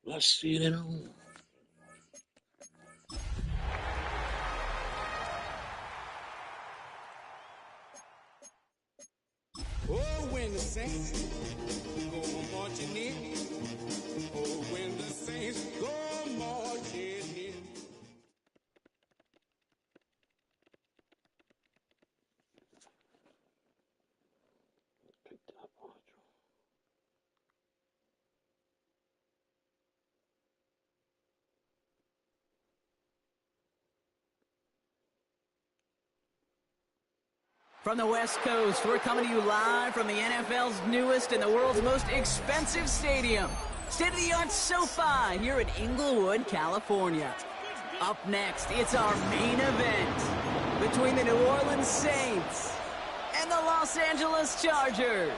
Let's see it on. Oh, when the saints go marching in. Oh, when the saints go marching in. Picked up on it. From the West Coast, we're coming to you live from the NFL's newest and the world's most expensive stadium. State-of-the-art SoFi here in Inglewood, California. Up next, it's our main event between the New Orleans Saints and the Los Angeles Chargers.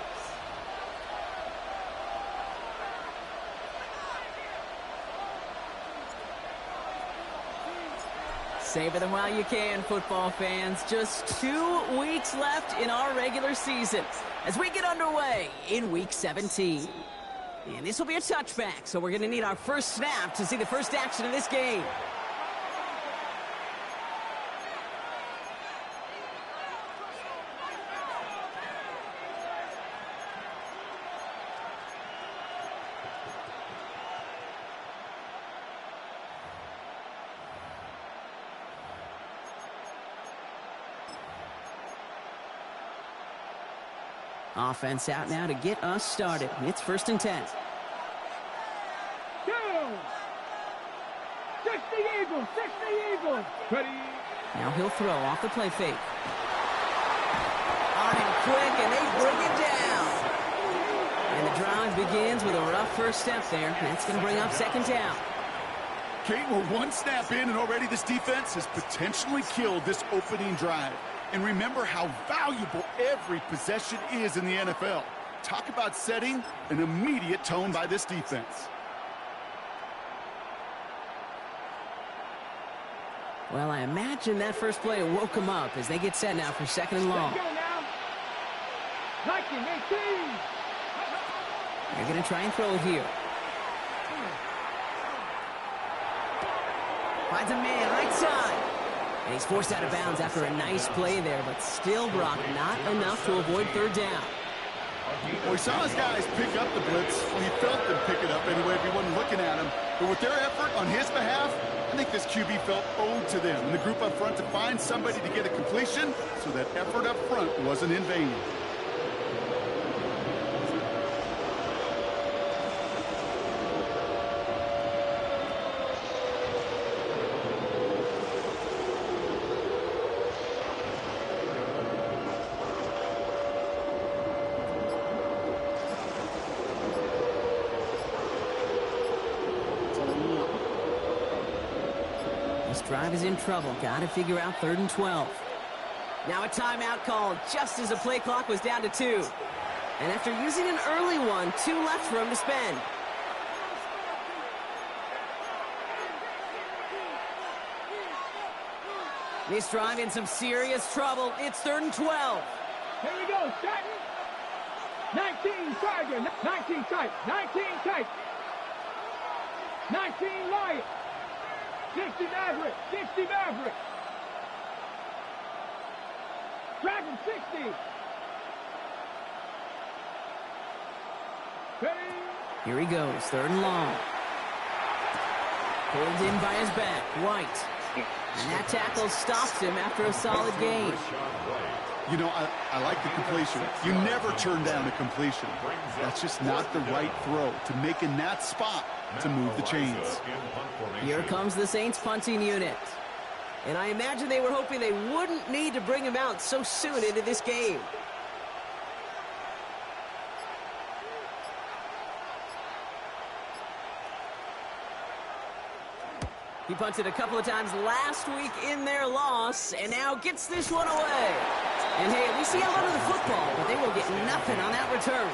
Savor them while you can, football fans. Just 2 weeks left in our regular season as we get underway in Week 17. And this will be a touchback, so we're going to need our first snap to see the first action of this game. Offense out now to get us started. It's 1st and 10. Go! 60 Eagles! 60 Eagles! Ready? Now he'll throw off the play fake. On him quick, and they bring it down. And the drive begins with a rough first step there. That's going to bring up 2nd down. Kate, we're one snap in, and already this defense has potentially killed this opening drive. And remember how valuable every possession is in the NFL. Talk about setting an immediate tone by this defense. Well, I imagine that first play woke them up as they get set now for 2nd and long. Let's go now! 1918! They're going to try and throw it here. Finds a man right side. And he's forced out of bounds after a nice play there, but still, Brock, not enough to avoid 3rd down. Well, he saw his guys pick up the blitz. Well, he felt them pick it up anyway if he wasn't looking at him. But with their effort on his behalf, I think this QB felt owed to them and the group up front to find somebody to get a completion so that effort up front wasn't in vain. Drive is in trouble. Got to figure out 3rd and 12. Now a timeout called just as the play clock was down to 2. And after using an early one, 2 left for him to spend. This drive in some serious trouble. It's 3rd and 12. Here we go, starting. 19 Charger, 19 tight, 19 tight. 19 Lion. 60 Maverick, 60 Maverick. Dragon 60. Ready? Here he goes, 3rd and long. Pulled in by his back, White. And that tackle stops him after a solid gain. You know, I like the completion. You never turn down a completion. That's just not the right throw to make in that spot to move the chains. Here comes the Saints punting unit. And I imagine they were hoping they wouldn't need to bring him out so soon into this game. He punted a couple of times last week in their loss, and now gets this one away. And hey, at least he held onto the football, but they will get nothing on that return.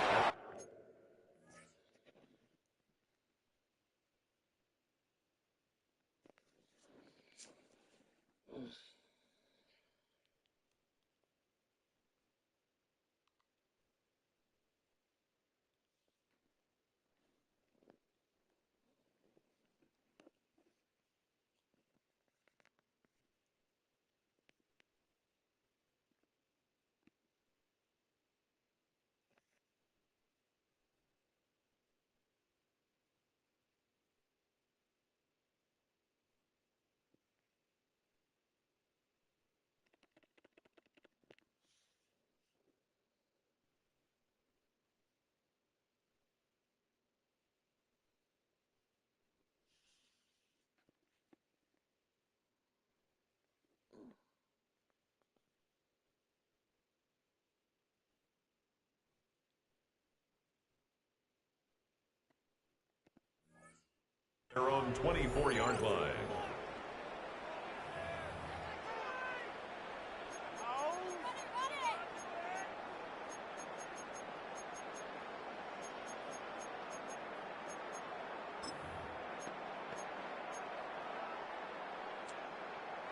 Their own 24-yard line.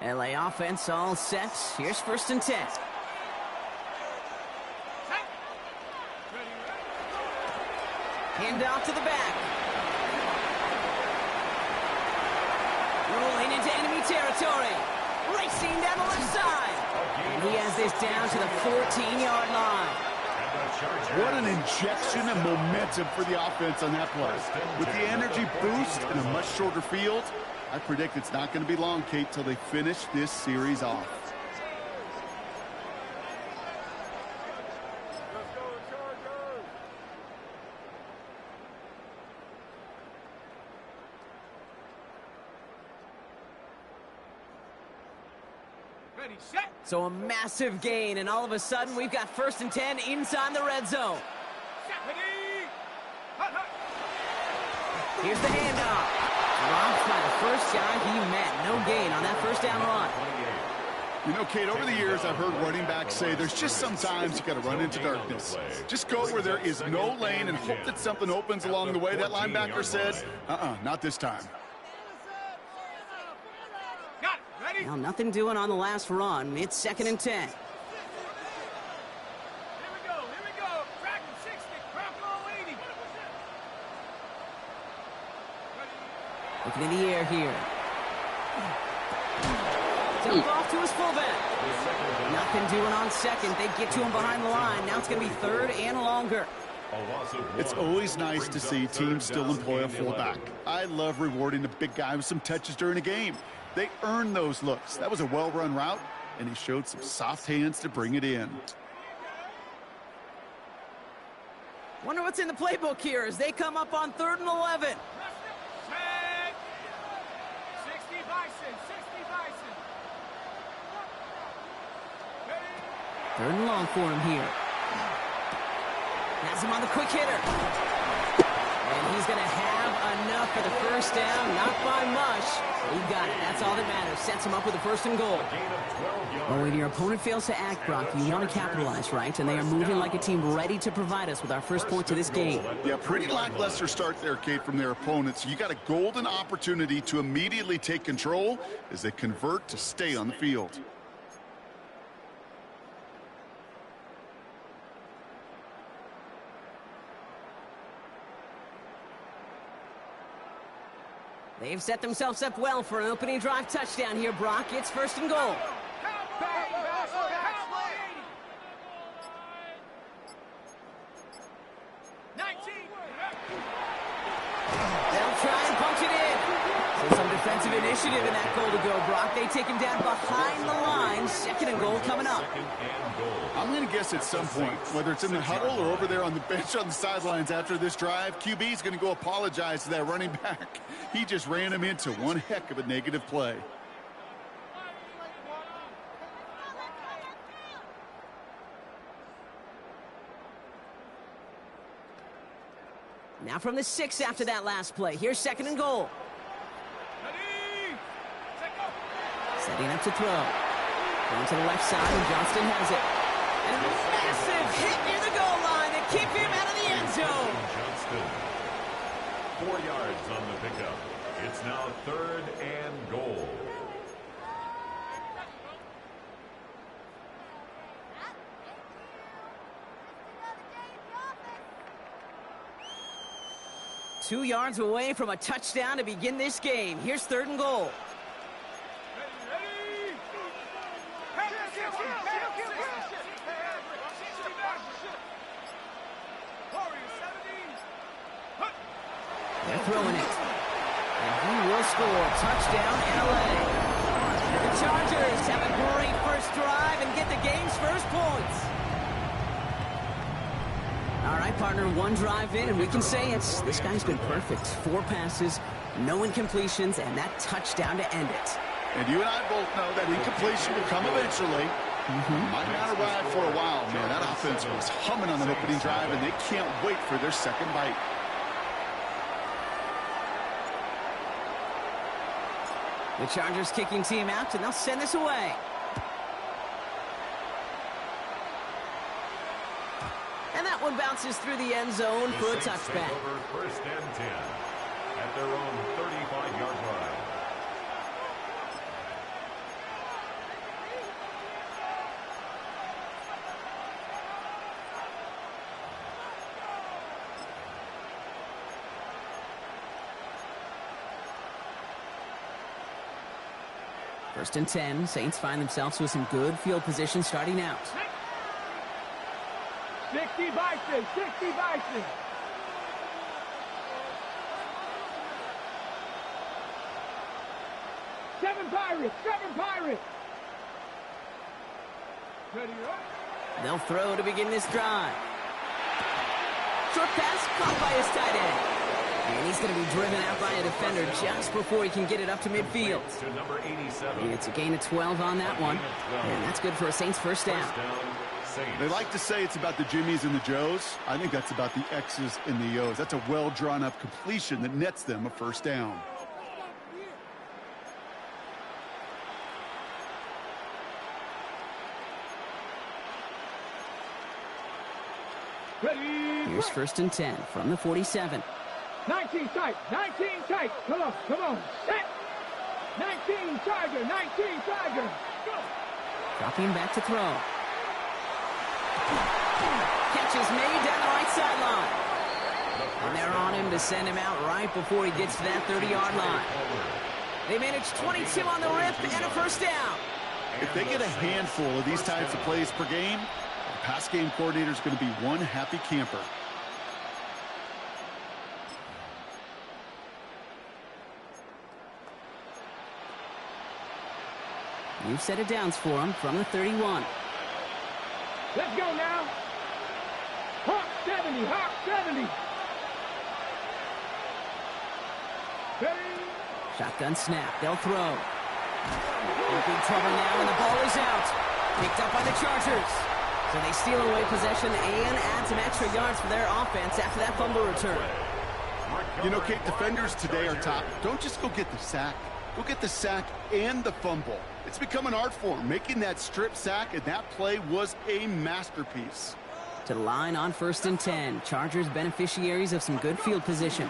LA offense all set. Here's 1st and 10. Hand off to the back. Rolling into enemy territory. Racing down the left side. And he has this down to the 14-yard line. What an injection of momentum for the offense on that play. With the energy boost and a much shorter field, I predict it's not going to be long, Kate, till they finish this series off. Ready, set. So a massive gain, and all of a sudden we've got 1st and 10 inside the red zone. Ready. Hut, hut. Here's the handoff. Dropped by the first guy he met. No gain on that 1st down run. You know, Kate, over the years, I've heard running backs say there's just sometimes you got to run into darkness. Just go where there is no lane and hope that something opens along the way. That linebacker said, not this time. Got it. Ready. Well, nothing doing on the last run. It's 2nd and 10. Here we go. Dragon 60. Crocodile 80. Looking in the air here. Dump off to his fullback. Nothing doing on 2nd. They get to him behind the line. Now it's going to be 3rd and longer. It's always nice to see teams still employ a fullback. I love rewarding the big guy with some touches during a game. They earn those looks. That was a well-run route, and he showed some soft hands to bring it in. Wonder what's in the playbook here as they come up on 3rd and 11. 60 Bison. 60 Bison. 3rd and long for him here. Has him on the quick hitter. And he's going to have enough for the 1st down. Not by much. He got it. That's all that matters. Sets him up with a 1st and goal. Well, when your opponent fails to act, Brock, you want to capitalize, right? And they are moving like a team ready to provide us with our 1st point to this game. Yeah, pretty lackluster start there, Kate, from their opponents. You got a golden opportunity to immediately take control as they convert to stay on the field. They've set themselves up well for an opening drive touchdown here, Brock. It's 1st and goal. They'll try and punch it in. So some defensive initiative in that goal to go, Brock. They take him down behind the line. 2nd and goal coming up. I'm going to guess at some point, whether it's in the huddle or over there on the bench on the sidelines after this drive, QB is going to go apologize to that running back. He just ran him into one heck of a negative play. Now from the 6 after that last play. Here's 2nd and goal. Setting up to throw. Going to the left side, and Johnston has it. And a massive hit near the goal line to keep him out of the end zone. Johnston. 4 yards on the pickup. It's now 3rd and goal. Two yards away from a touchdown to begin this game. Here's 3rd and goal. They're throwing it. And he will score. Touchdown, LA. The Chargers have a great first drive and get the game's 1st points. All right, partner, 1 drive in, and we can say this guy's been perfect. 4 passes, no incompletions, and that touchdown to end it. And you and I both know that incompletion will come eventually. Might not arrive for a while, man. That offense was humming on the opening drive, and they can't wait for their 2nd bite. The Chargers kicking team out, and they'll send this away. And that one bounces through the end zone for a touchback. First and 10 at their own 35-yard line. First and 10, Saints find themselves with some good field position starting out. 60 Bison, 60 Bison. Seven Pirates. Ready up. They'll throw to begin this drive. Short pass caught by his tight end. And he's going to be driven out by a defender just before he can get it up to midfield. To number 87. It's a gain of 12 on that one. And that's good for a Saints first down. They like to say it's about the Jimmies and the Joes. I think that's about the X's and the O's. That's a well-drawn-up completion that nets them a first down. Ready. Here's first and 10 from the 47. 19 tight. Come on. Set. 19 Tiger. Go. Dropping back to throw. Catch is made down the right sideline. And they're on him to send him out right before he gets to that 30-yard line. They manage 22 on the rip and a first down. If they get a handful of these types of plays per game, the pass game coordinator is going to be one happy camper. New set of downs for him from the 31. Let's go now. Hawk 70. Ready. Shotgun snap. They'll throw. In big trouble now, and the ball is out. Picked up by the Chargers. So they steal away possession and add some extra yards for their offense after that fumble return. You know, Kate, defenders today are top. Don't just go get the sack. Go get the sack and the fumble. It's become an art form. Making that strip sack and that play was a masterpiece. To the line on first and 10. Chargers beneficiaries of some good field position.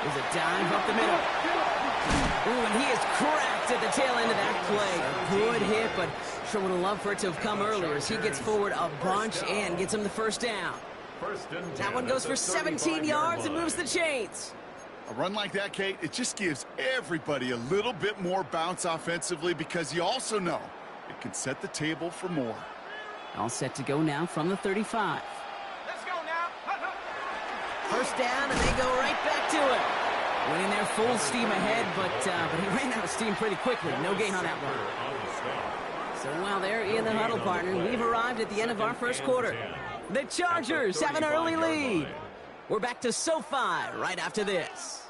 There's a dive up the middle. Ooh, and he is cracked at the tail end of that play. A good hit, but sure would have loved for it to have come earlier as he gets forward a bunch and gets him the first down. That one goes for 17 yards and moves the chains. A run like that, Kate, it just gives everybody a little bit more bounce offensively because you also know it can set the table for more. All set to go now from the 35. Let's go now. First down, and they go right back to it. Went in there full steam ahead, but he ran out of steam pretty quickly. No gain on that one. So while they're in the huddle, partner, we've arrived at the end of our first quarter. The Chargers have an early lead. We're back to SoFi right after this.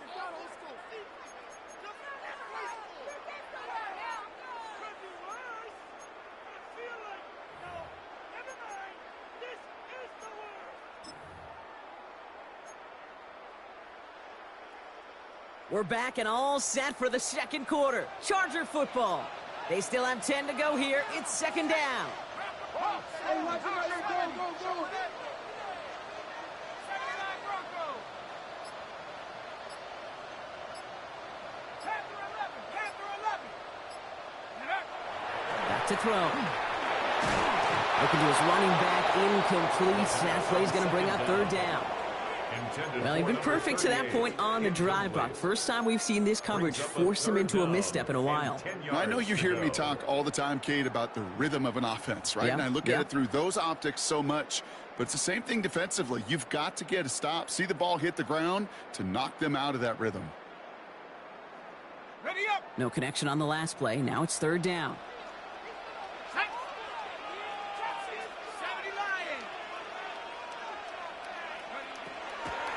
We're back and all set for the second quarter. Charger football. They still have 10 to go here. It's second down. Hey, watch it. Go. Back to throw. Looking to his running back, incomplete. That play's going to bring up third down. Well, he's been perfect to that point on the drive block. First time we've seen this coverage force him into a misstep in a while. Now, I know you hear me talk all the time, Kate, about the rhythm of an offense, right? Yeah, And I look at it through those optics so much. But it's the same thing defensively. You've got to get a stop, see the ball hit the ground to knock them out of that rhythm. Ready up. No connection on the last play. Now it's third down.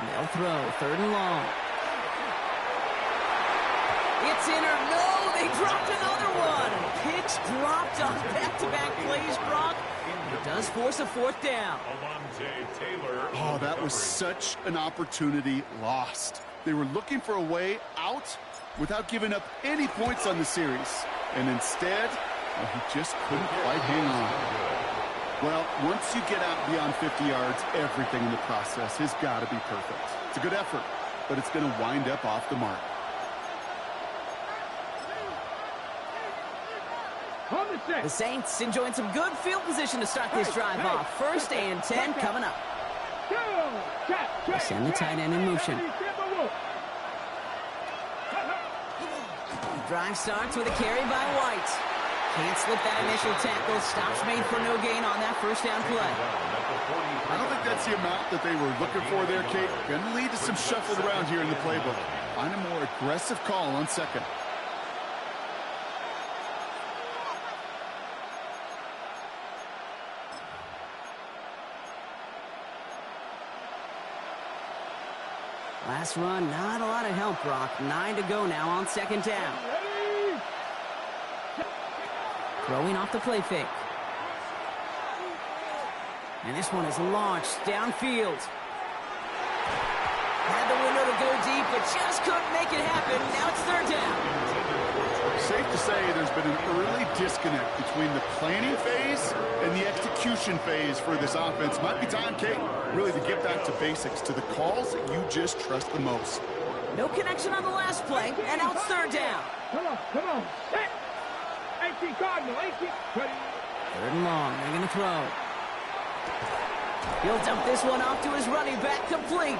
They'll throw. Third and long. It's in or no. They dropped another one. Picks dropped on back-to-back plays, Brock. It does force a fourth down. Oh, that was such an opportunity lost. They were looking for a way out, without giving up any points on the series. And instead, well, he just couldn't quite hang on. Well, once you get out beyond 50 yards, everything in the process has got to be perfect. It's a good effort, but it's going to wind up off the mark. The Saints enjoying some good field position to start this drive off. 1st and 10 coming up. They send the tight end in motion. Drive starts with a carry by White. Can't slip that initial tackle. Stops made for no gain on that first down play. I don't think that's the amount that they were looking for there, Kate. Going to lead to some shuffled around here in the playbook. Find a more aggressive call on second. Last run, not a lot of help, Brock. 9 to go now on 2nd down. Throwing off the play fake. And this one is launched downfield. Had the window to go deep, but just couldn't make it happen. Now it's 3rd down. Safe to say there's been an early disconnect between the planning phase and the execution phase for this offense. Might be time, Kate, really to get back to basics, to the calls that you just trust the most. No connection on the last play, and now it's 3rd down. Come on. Set. 18 Cardinal, 18. 3rd and long, they're going to throw. He'll dump this one off to his running back, complete.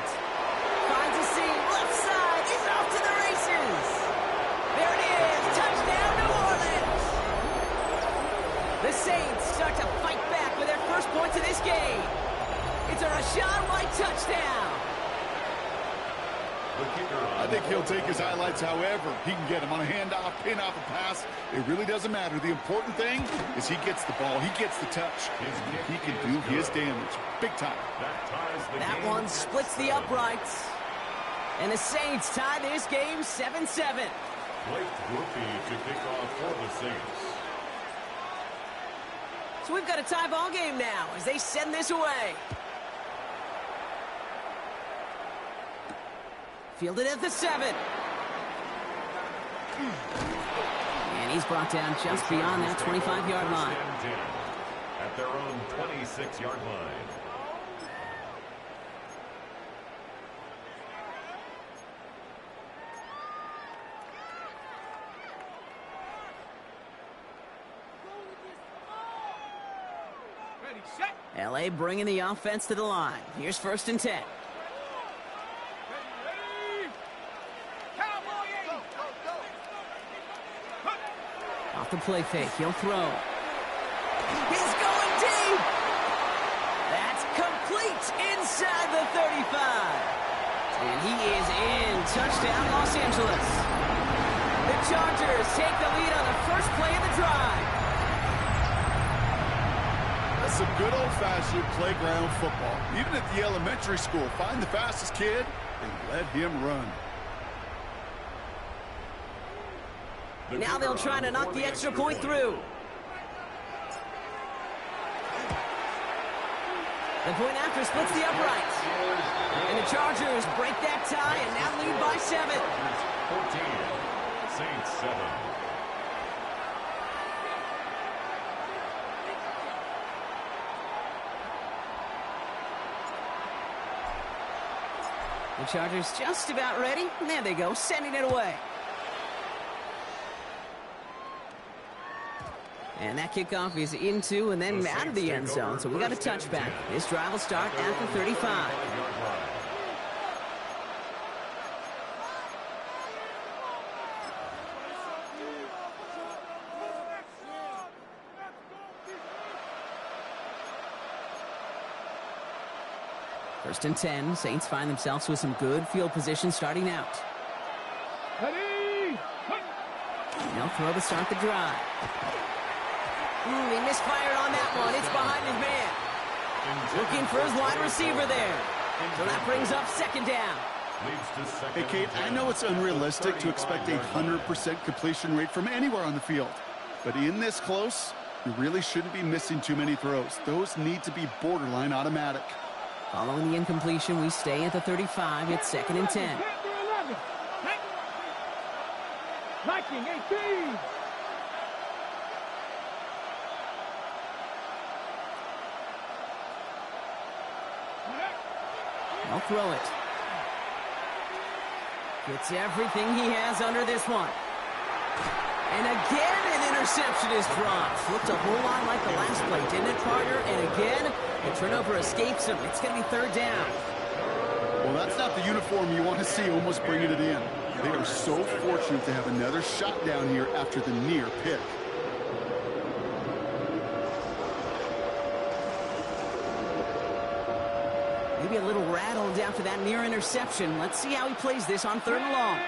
Finds a seam, left side, he's off to the races. There it is, touchdown, New Orleans. The Saints start to fight back with their first points of this game. It's a Rachaad White touchdown. I think he'll take his highlights however he can get them on a handoff, pin off a pass. It really doesn't matter. The important thing is he gets the ball, he gets the touch. He can do his damage big time. That one splits the uprights. And the Saints tie this game 7-7. Blake Grupe to kick off for the Saints. So we've got a tie ball game now as they send this away. Fielded at the 7. And he's brought down just beyond that 25-yard line. At their own 26-yard line. LA bringing the offense to the line. Here's 1st and 10. Off the play fake, he'll throw. He's going deep! That's complete inside the 35. And he is in. Touchdown, Los Angeles. The Chargers take the lead on the first play of the drive. That's some good old-fashioned playground football. Even at the elementary school, find the fastest kid and let him run. Now they'll try to knock the extra point through. The point after splits the uprights. And the Chargers break that tie and now lead by 7. 14, Saints 7. The Chargers just about ready. And there they go, sending it away. And that kickoff is into and then out of the end zone. So we got a touchback. This drive will start at the 35. First and 10. Saints find themselves with some good field position starting out. Ready. They'll throw to start the drive. He misfired on that one. It's behind his man. Looking for his wide receiver there. So that brings up 2nd down. Hey, Kate, I know it's unrealistic to expect a 100% completion rate from anywhere on the field. But in this close, you really shouldn't be missing too many throws. Those need to be borderline automatic. Following the incompletion, we stay at the 35. It's 2nd and 10. blocking, 18. I'll throw it. Gets everything he has under this one. And again, an interception is dropped. Looked a whole lot like the last play, didn't it, partner? And again, the turnover escapes him. It's going to be third down. Well, that's not the uniform you want to see almost bringing it in. They are so fortunate to have another shot down here after the near pick. Maybe a little rattled after that near interception. Let's see how he plays this on third and long.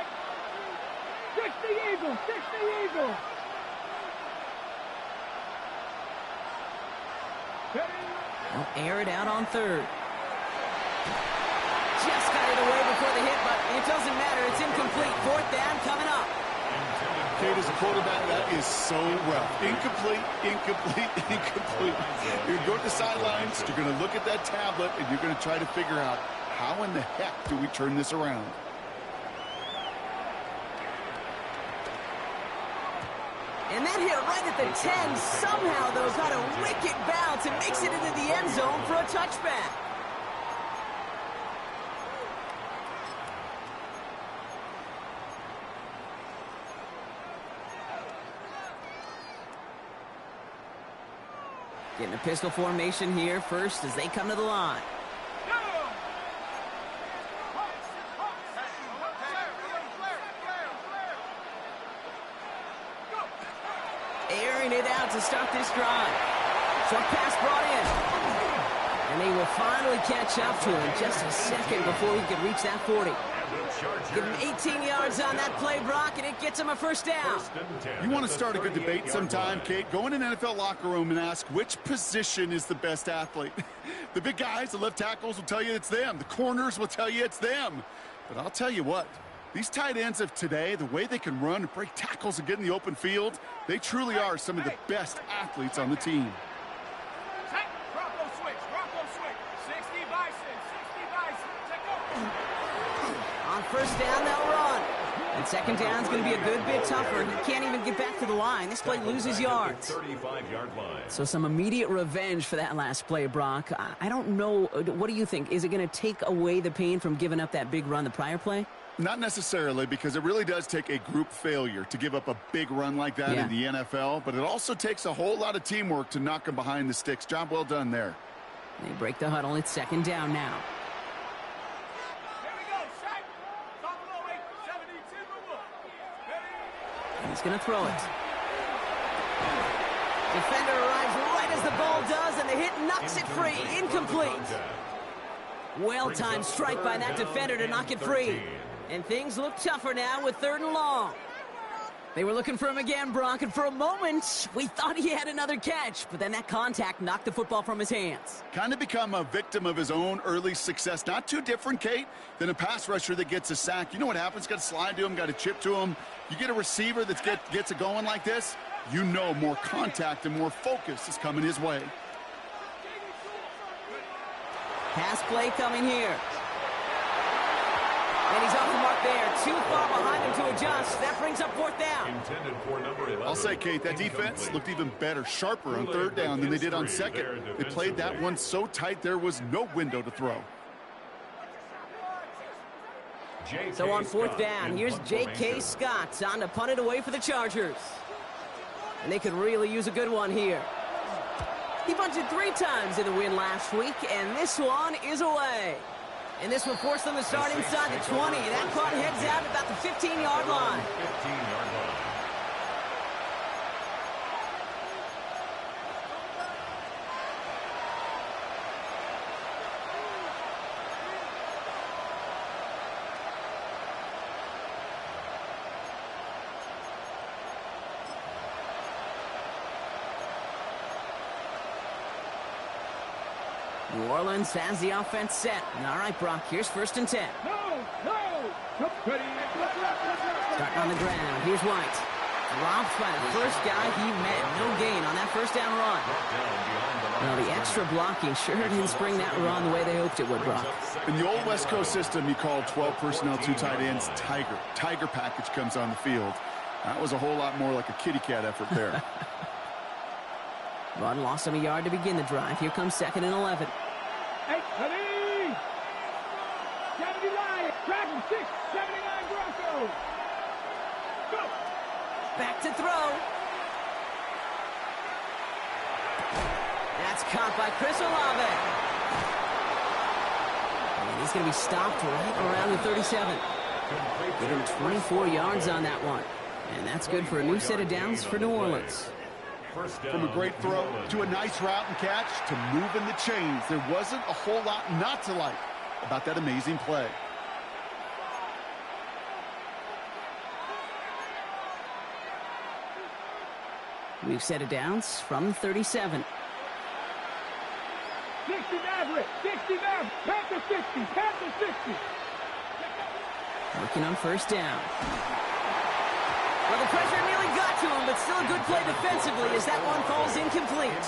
60 Eagles, 60 Eagles. They'll air it out on third. Just got it away before the hit, but it doesn't matter. It's incomplete. Fourth down coming up. Kate, as a quarterback, that is so rough. Incomplete, incomplete, incomplete. You're going to the sidelines, you're going to look at that tablet, and you're going to try to figure out how in the heck do we turn this around. And that hit right at the 10. Somehow, though, got a wicked bounce and makes it into the end zone for a touchback. Getting a pistol formation here first as they come to the line. Airing it out to start this drive. Short pass brought in. And they will finally catch up to him just a second before he could reach that 40. Give him 18 yards on that play, Brock, and it gets him a first down. You want to start a good debate sometime, Kate? Go in an NFL locker room and ask which position is the best athlete. The big guys, the left tackles will tell you it's them. The corners will tell you it's them. But I'll tell you what, these tight ends of today, the way they can run and break tackles and get in the open field, they truly are some of the best athletes on the team. Bronco switch, 60 Bison, 60 Bison, check go. On first down, they'll run. And second down's going to be a good bit tougher. He can't even get back to the line. This play loses yards. 35-yard line. So some immediate revenge for that last play, Brock. I don't know. What do you think? Is it going to take away the pain from giving up that big run the prior play? Not necessarily, because it really does take a group failure to give up a big run like that in the NFL. But it also takes a whole lot of teamwork to knock them behind the sticks. Job well done there. They break the huddle. It's second down now. He's going to throw it. Defender arrives right as the ball does, and the hit knocks it free. Incomplete. Well-timed strike by that defender to knock it free. And things look tougher now with third and long. They were looking for him again, Brock, and for a moment, we thought he had another catch. But then that contact knocked the football from his hands. Kind of become a victim of his own early success. Not too different, Kate, than a pass rusher that gets a sack. You know what happens? Got to slide to him, got to chip to him. You get a receiver that gets it going like this, you know more contact and more focus is coming his way. Pass play coming here. And he's off the mark there. Too far behind him to adjust. That brings up fourth down. Intended for number 11. I'll say, Kate, that defense looked even better, sharper on third down than they did on second. They played that one so tight there was no window to throw. So on fourth down, here's J.K. Scott on to punt it away for the Chargers. And they could really use a good one here. He punted 3 times in the win last week, and this one is away. And this will force them to start inside the 20. That punt heads out about the 15-yard line. 15-yard line. New Orleans has the offense set. All right, Brock, here's first and 10. Starting on the ground, here's White. Dropped by the first guy he met. No gain on that first down run. Well, the extra blocking sure didn't spring that run the way they hoped it would, Brock. In the old West Coast system, you called 12 personnel, 2 tight ends, Tiger. Tiger package comes on the field. That was a whole lot more like a kitty cat effort there. Run lost him a yard to begin the drive. Here comes 2nd and 11. 8, ready. 79, Dragon 6, 79 Broncos. Go. Back to throw. That's caught by Chris Olave. And he's going to be stopped right around the 37. Give him 24 yards on that one. And that's good for a new set of downs for New Orleans. From a great throw to a nice route and catch to moving the chains, there wasn't a whole lot not to like about that amazing play. We've set of downs from the 37. 60 Maverick, 60 Maverick, Panther 60, Panther 60. Working on first down. Well, the pressure nearly got to him, but still a good play defensively as that one falls incomplete.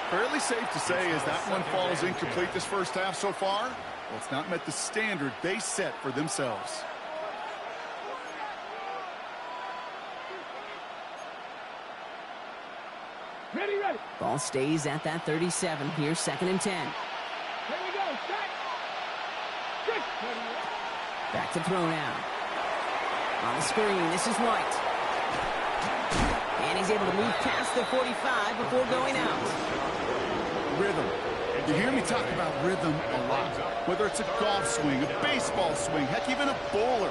Fairly safe to say as that one falls incomplete this first half so far, well, it's not met the standard they set for themselves. Ready, ready. Ball stays at that 37. Here's 2nd and 10. Here we go, set. 6. Back to throw now. On the screen, this is White. And he's able to move past the 45 before going out. Rhythm. You hear me talk about rhythm a lot. Whether it's a golf swing, a baseball swing, heck, even a bowler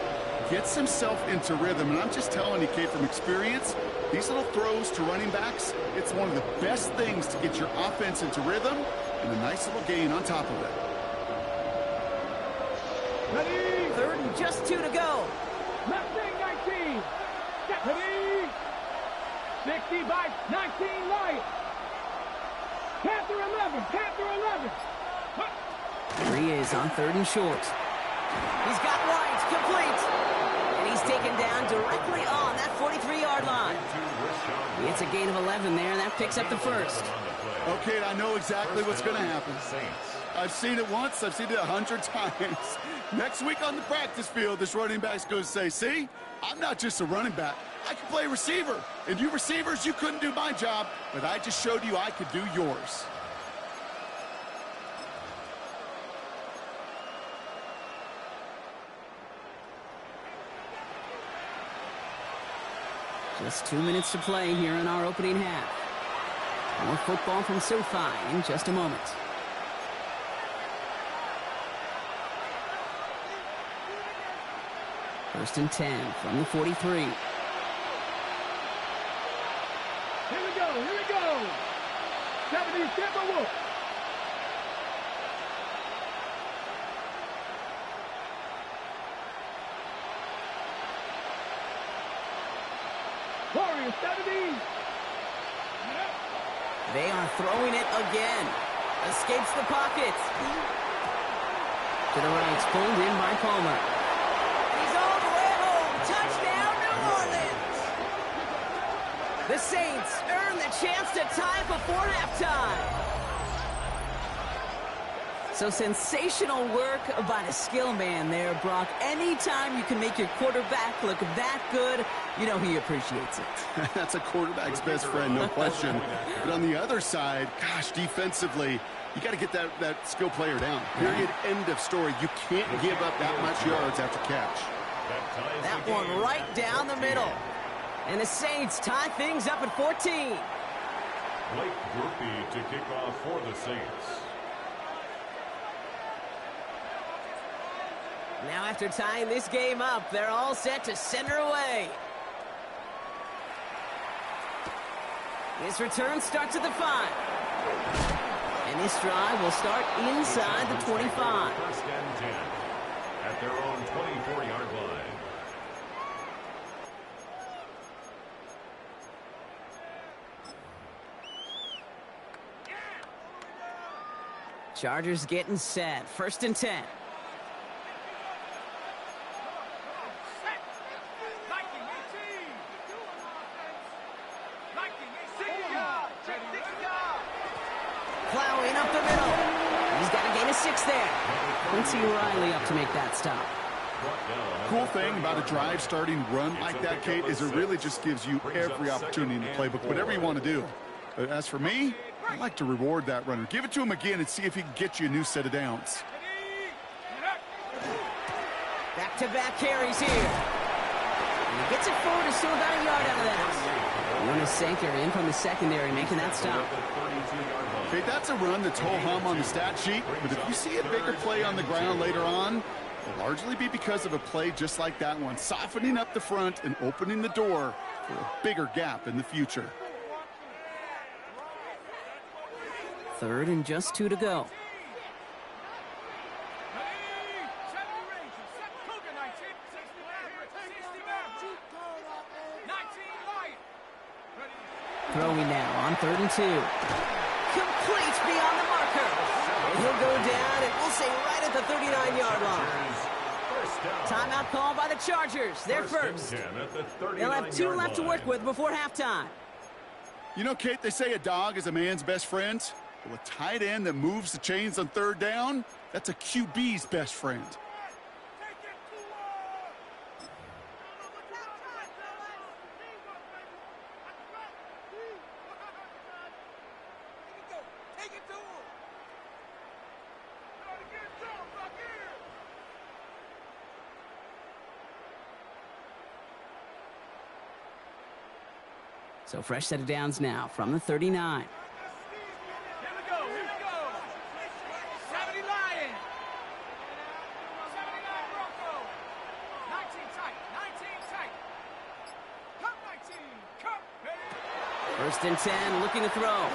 gets himself into rhythm. And I'm just telling you, Kate, from experience, these little throws to running backs, it's one of the best things to get your offense into rhythm and a nice little gain on top of it. Ready. 3rd and just 2 to go. Left wing 19. Set. Ready. 60 by 19 Lions. Panther 11. Panther 11. Here he is on 3rd and short. He's got White complete. And he's taken down directly on that 43-yard line. It's a gain of 11 there, and that picks up the first. Okay, I know exactly what's going to happen. I've seen it once. I've seen it 100 times. Next week on the practice field, this running back's going to say, see, I'm not just a running back. I can play receiver. And you receivers, you couldn't do my job, but I just showed you I could do yours. Just 2 minutes to play here in our opening half. More football from SoFi in just a moment. First and 10 from the 43. Here we go. Here we go. 70 Timberwolves. Warriors 70. They are throwing it again. Escapes the pocket. To the right, pulled in by Palmer. He's all the way home. Touchdown, New Orleans. The Saints earn the chance to tie before halftime. So sensational work by the skill man there, Brock. Anytime you can make your quarterback look that good, you know he appreciates it. That's a quarterback's best friend, no question. But on the other side, gosh, defensively, you got to get that skill player down. Period. End of story. You can't give up that much yards after catch. That one right down the middle. And the Saints tie things up at 14. Blake Grupe to kick off for the Saints. Now after tying this game up, they're all set to center away. This return starts at the 5. And this drive will start inside the 25. First and 10 at their own 24-yard line. Chargers getting set. First and 10. Plowing up the middle. He's got a gain of 6 there. Quincy Riley up to make that stop. Cool thing about a drive starting run like that, Kate, is it really just gives you every opportunity in the playbook, whatever you want to do. But as for me, I like to reward that runner. Give it to him again and see if he can get you a new set of downs. Back-to-back carries here. And he gets it forward to still about a yard out of that. One is Sanker in from the secondary, making that stop. Okay, that's a run that's ho-hum on the stat sheet, but if you see a bigger play on the ground later on, it'll largely be because of a play just like that one, softening up the front and opening the door for a bigger gap in the future. 3rd and just 2 to go. Throwing now on 3rd and 2. Complete beyond the marker. And he'll go down, and we'll say right at the 39-yard line. Timeout call by the Chargers. They're first. They'll have 2 left to work with before halftime. You know, Kate, they say a dog is a man's best friend. Well, a tight end that moves the chains on 3rd down, that's a QB's best friend. So fresh set of downs now from the 39. Here we go. 70 Lion. 79 Bronco. 19 tight. 19 tight. Cup 19. Cup. First and 10, looking to throw.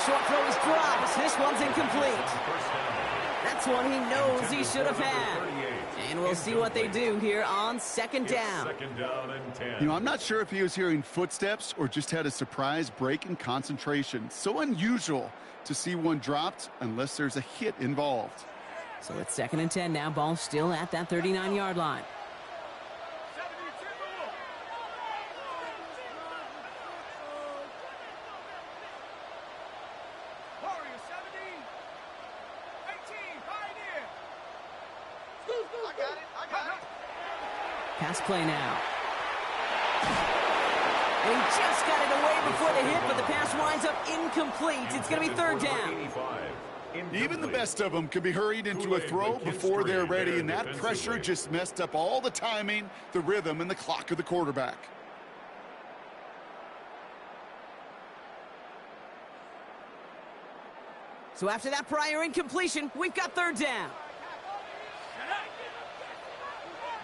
Short throw is dropped. This one's incomplete. That's one he knows he should have had. And we'll see what they do here on 2nd down. 2nd down and 10. You know, I'm not sure if he was hearing footsteps or just had a surprise break in concentration. So unusual to see one dropped unless there's a hit involved. So it's 2nd and 10 now. Ball still at that 39-yard line. Pass play now. And he just got it away before the hit, but the pass winds up incomplete. It's going to be 3rd down. Even the best of them can be hurried into a throw before they're ready, and that pressure just messed up all the timing, the rhythm, and the clock of the quarterback. So after that prior incompletion, we've got 3rd down.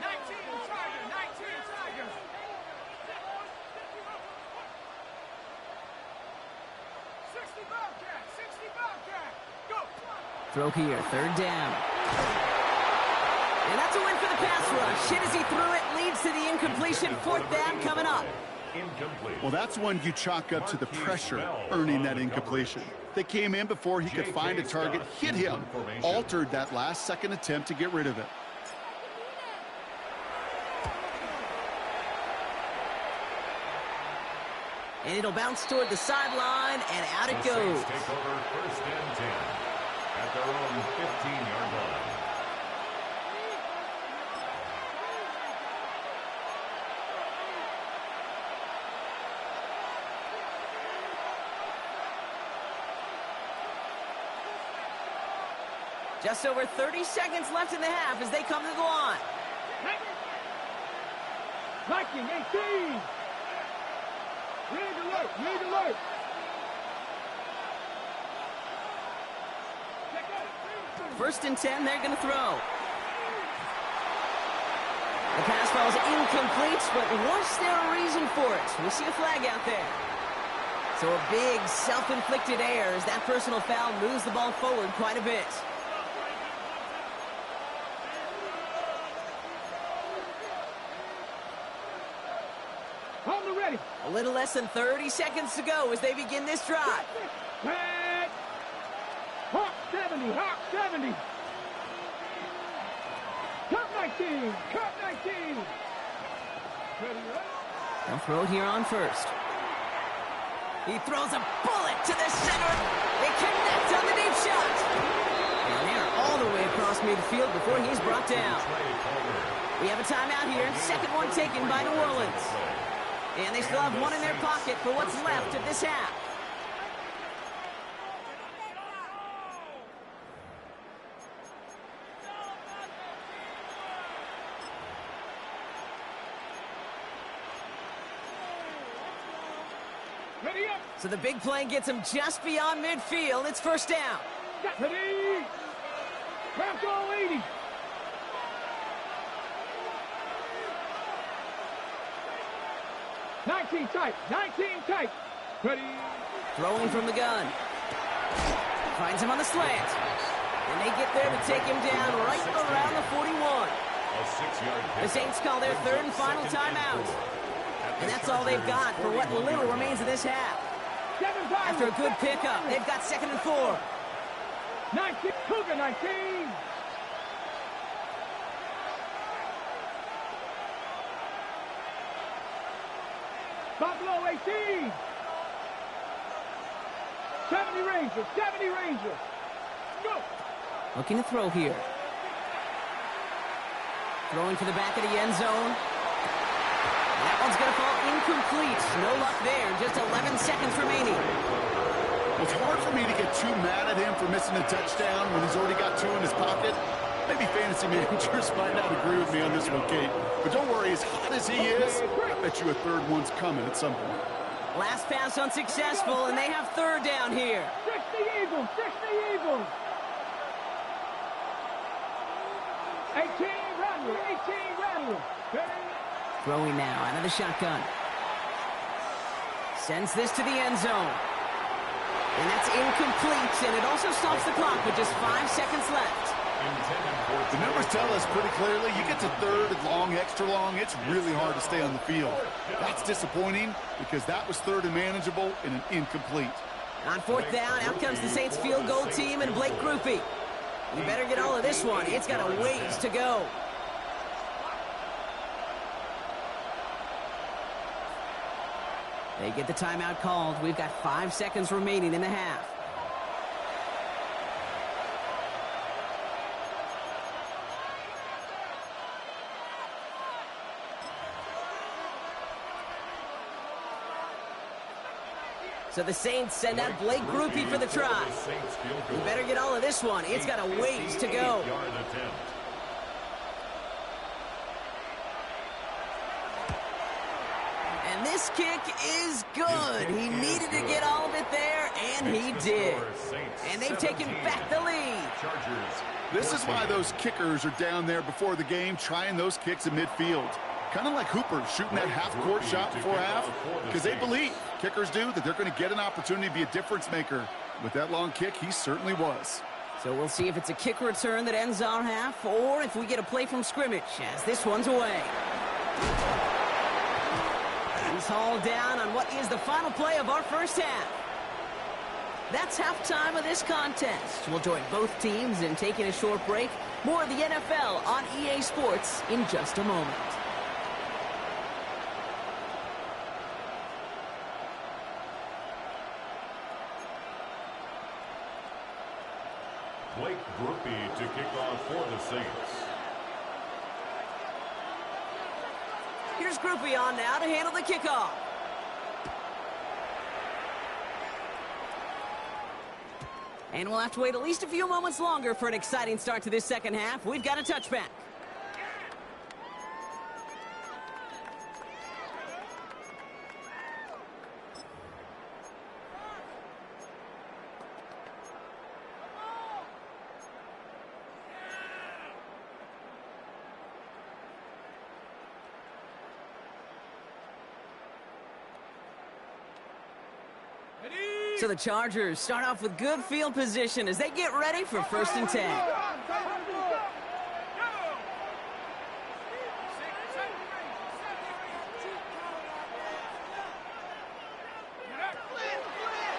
19 Tiger. 60 Bobcat. Go. Throw here, 3rd down. And that's a win for the pass rush. Hit as he threw it, leads to the incompletion. 4th down coming up. Well, that's one you chalk up to the pressure earning that incompletion. They came in before he could find a target, hit him, altered that last-second attempt to get rid of it. And it'll bounce toward the sideline, and out it goes. Take over 1st and 10 at their own 15-yard line. Just over 30 seconds left in the half as they come to the line. Viking 18. Rig alert. 1st and 10, they're going to throw. The pass falls incomplete, but was there a reason for it? We see a flag out there. So a big self-inflicted error as that personal foul moves the ball forward quite a bit. Ready. A little less than 30 seconds to go as they begin this drive. Hawk 70. Cup 19. They'll throw it here on 1st. He throws a bullet to the center. They connect on the deep shot. And they're all the way across midfield before he's brought down. We have a timeout here. Second one taken by New Orleans. And they still have one in their pocket for what's left of this half. So the big play gets him just beyond midfield. It's first down. Ready. Grab goal 80. Nineteen tight. Ready. Throwing from the gun. Finds him on the slant. And they get there to take him down right around the 41. The Saints call their third and final timeout. And that's all they've got for what little remains of this half. After a good pickup, they've got 2nd and 4. 19. Cougar 19. Buffalo 18. 70 Rangers. Go. Looking to throw here. Throwing to the back of the end zone. That one's going to fall incomplete. No luck there. Just 11 seconds remaining. It's hard for me to get too mad at him for missing a touchdown when he's already got 2 in his pocket. Maybe fantasy managers might not agree with me on this one, Kate. But don't worry, as hot as he is, I bet you a third one's coming at some point. Last pass unsuccessful, and they have third down here. 60 Eagles. 18 Rattler. Throwing now out of the shotgun. Sends this to the end zone. And that's incomplete, and it also stops the clock with just 5 seconds left. The numbers tell us pretty clearly, you get to third and long, extra long, it's really hard to stay on the field. That's disappointing because that was third and manageable and an incomplete. On fourth down, out comes the Saints field goal team and Blake Grupe. You better get all of this one. It's got a ways to go. They get the timeout called. We've got 5 seconds remaining in the half. So the Saints send out Blake Grupe for the try. You better get all of this one. It's got a ways to go. And this kick is good. He needed to get all of it there, and he did. And they've taken back the lead. This is why those kickers are down there before the game trying those kicks in midfield. Kind of like Hooper shooting that half-court shot before half, because they believe, kickers do, that they're going to get an opportunity to be a difference maker. With that long kick, he certainly was. So we'll see if it's a kick return that ends our half, or if we get a play from scrimmage, as this one's away. He's hauled down on what is the final play of our first half. That's halftime of this contest. We'll join both teams in taking a short break. More of the NFL on EA Sports in just a moment. Blake Grupe to kick off for the Saints. Here's Grupe on now to handle the kickoff. And we'll have to wait at least a few moments longer for an exciting start to this second half. We've got a touchback. So the Chargers start off with good field position as they get ready for 1st and 10.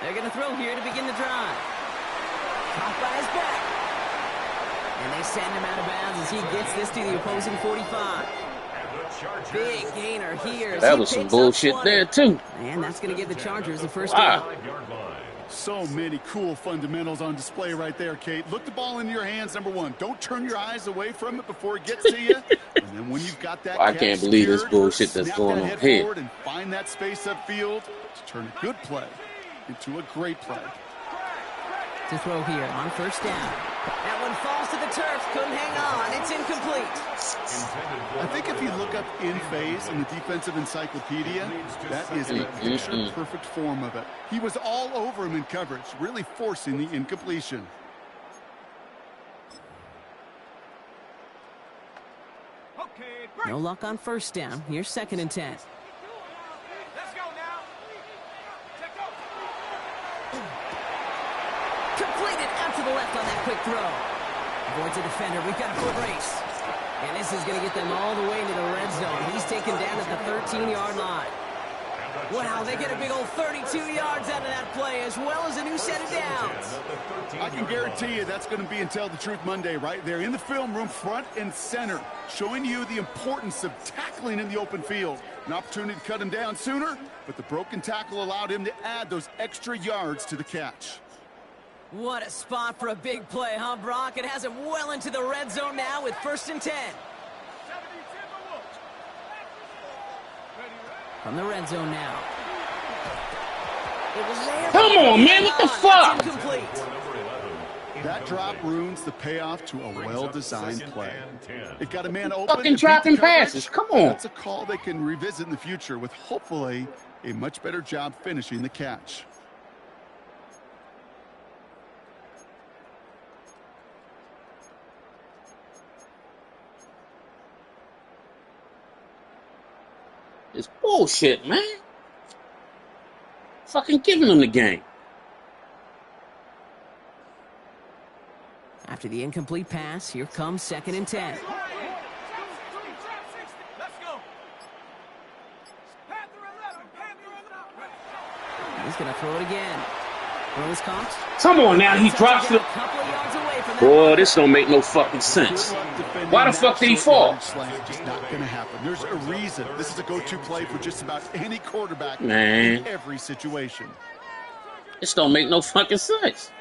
They're going to throw here to begin the drive. Caught by his back. And they send him out of bounds as he gets this to the opposing 45. Big gainer here. That was some bullshit there, too. And that's going to give the Chargers the first down. So many cool fundamentals on display right there, Kate. Look the ball into your hands, number one. Don't turn your eyes away from it before it gets to you. And then when you've got that I catch can't believe this secured, bullshit that's snap going that on head here. forward and find that space upfield to turn a good play into a great play. To throw here on first down. That one falls to the turf. Couldn't hang on. It's incomplete. I think if you look up in phase in the defensive encyclopedia, that is a picture-perfect form of it. He was all over him in coverage, really forcing the incompletion. No luck on first down. Here's 2nd and 10. Let's go now. Check go. Completed out to the left on that quick throw. Avoids a defender. We've got a foot race. And this is going to get them all the way into the red zone. He's taken down at the 13-yard line. Wow, they get a big old 32 yards out of that play, as well as a new set of downs. I can guarantee you that's going to be in Tell the Truth Monday right there in the film room, front and center, showing you the importance of tackling in the open field. An opportunity to cut him down sooner, but the broken tackle allowed him to add those extra yards to the catch. What a spot for a big play, huh, Brock? It has him well into the red zone now with 1st and 10. From the red zone now. It was there. Come on, man. What the fuck? Incomplete. That drop ruins the payoff to a well-designed play. It got a man open. Fucking dropping passes. Come on. That's a call they can revisit in the future with hopefully a much better job finishing the catch. It's bullshit, man. Fucking giving them the game. After the incomplete pass, here comes 2nd and 10. Let's go. He's going to throw it again. Throw is caught. Come on now. He drops A it. couple of yards away from that. Boy, this don't make no fucking sense. Why the fuck did he fall? Just not going to happen. There's a reason. This is a go-to play for just about any quarterback Man. in every situation. This don't make no fucking sense.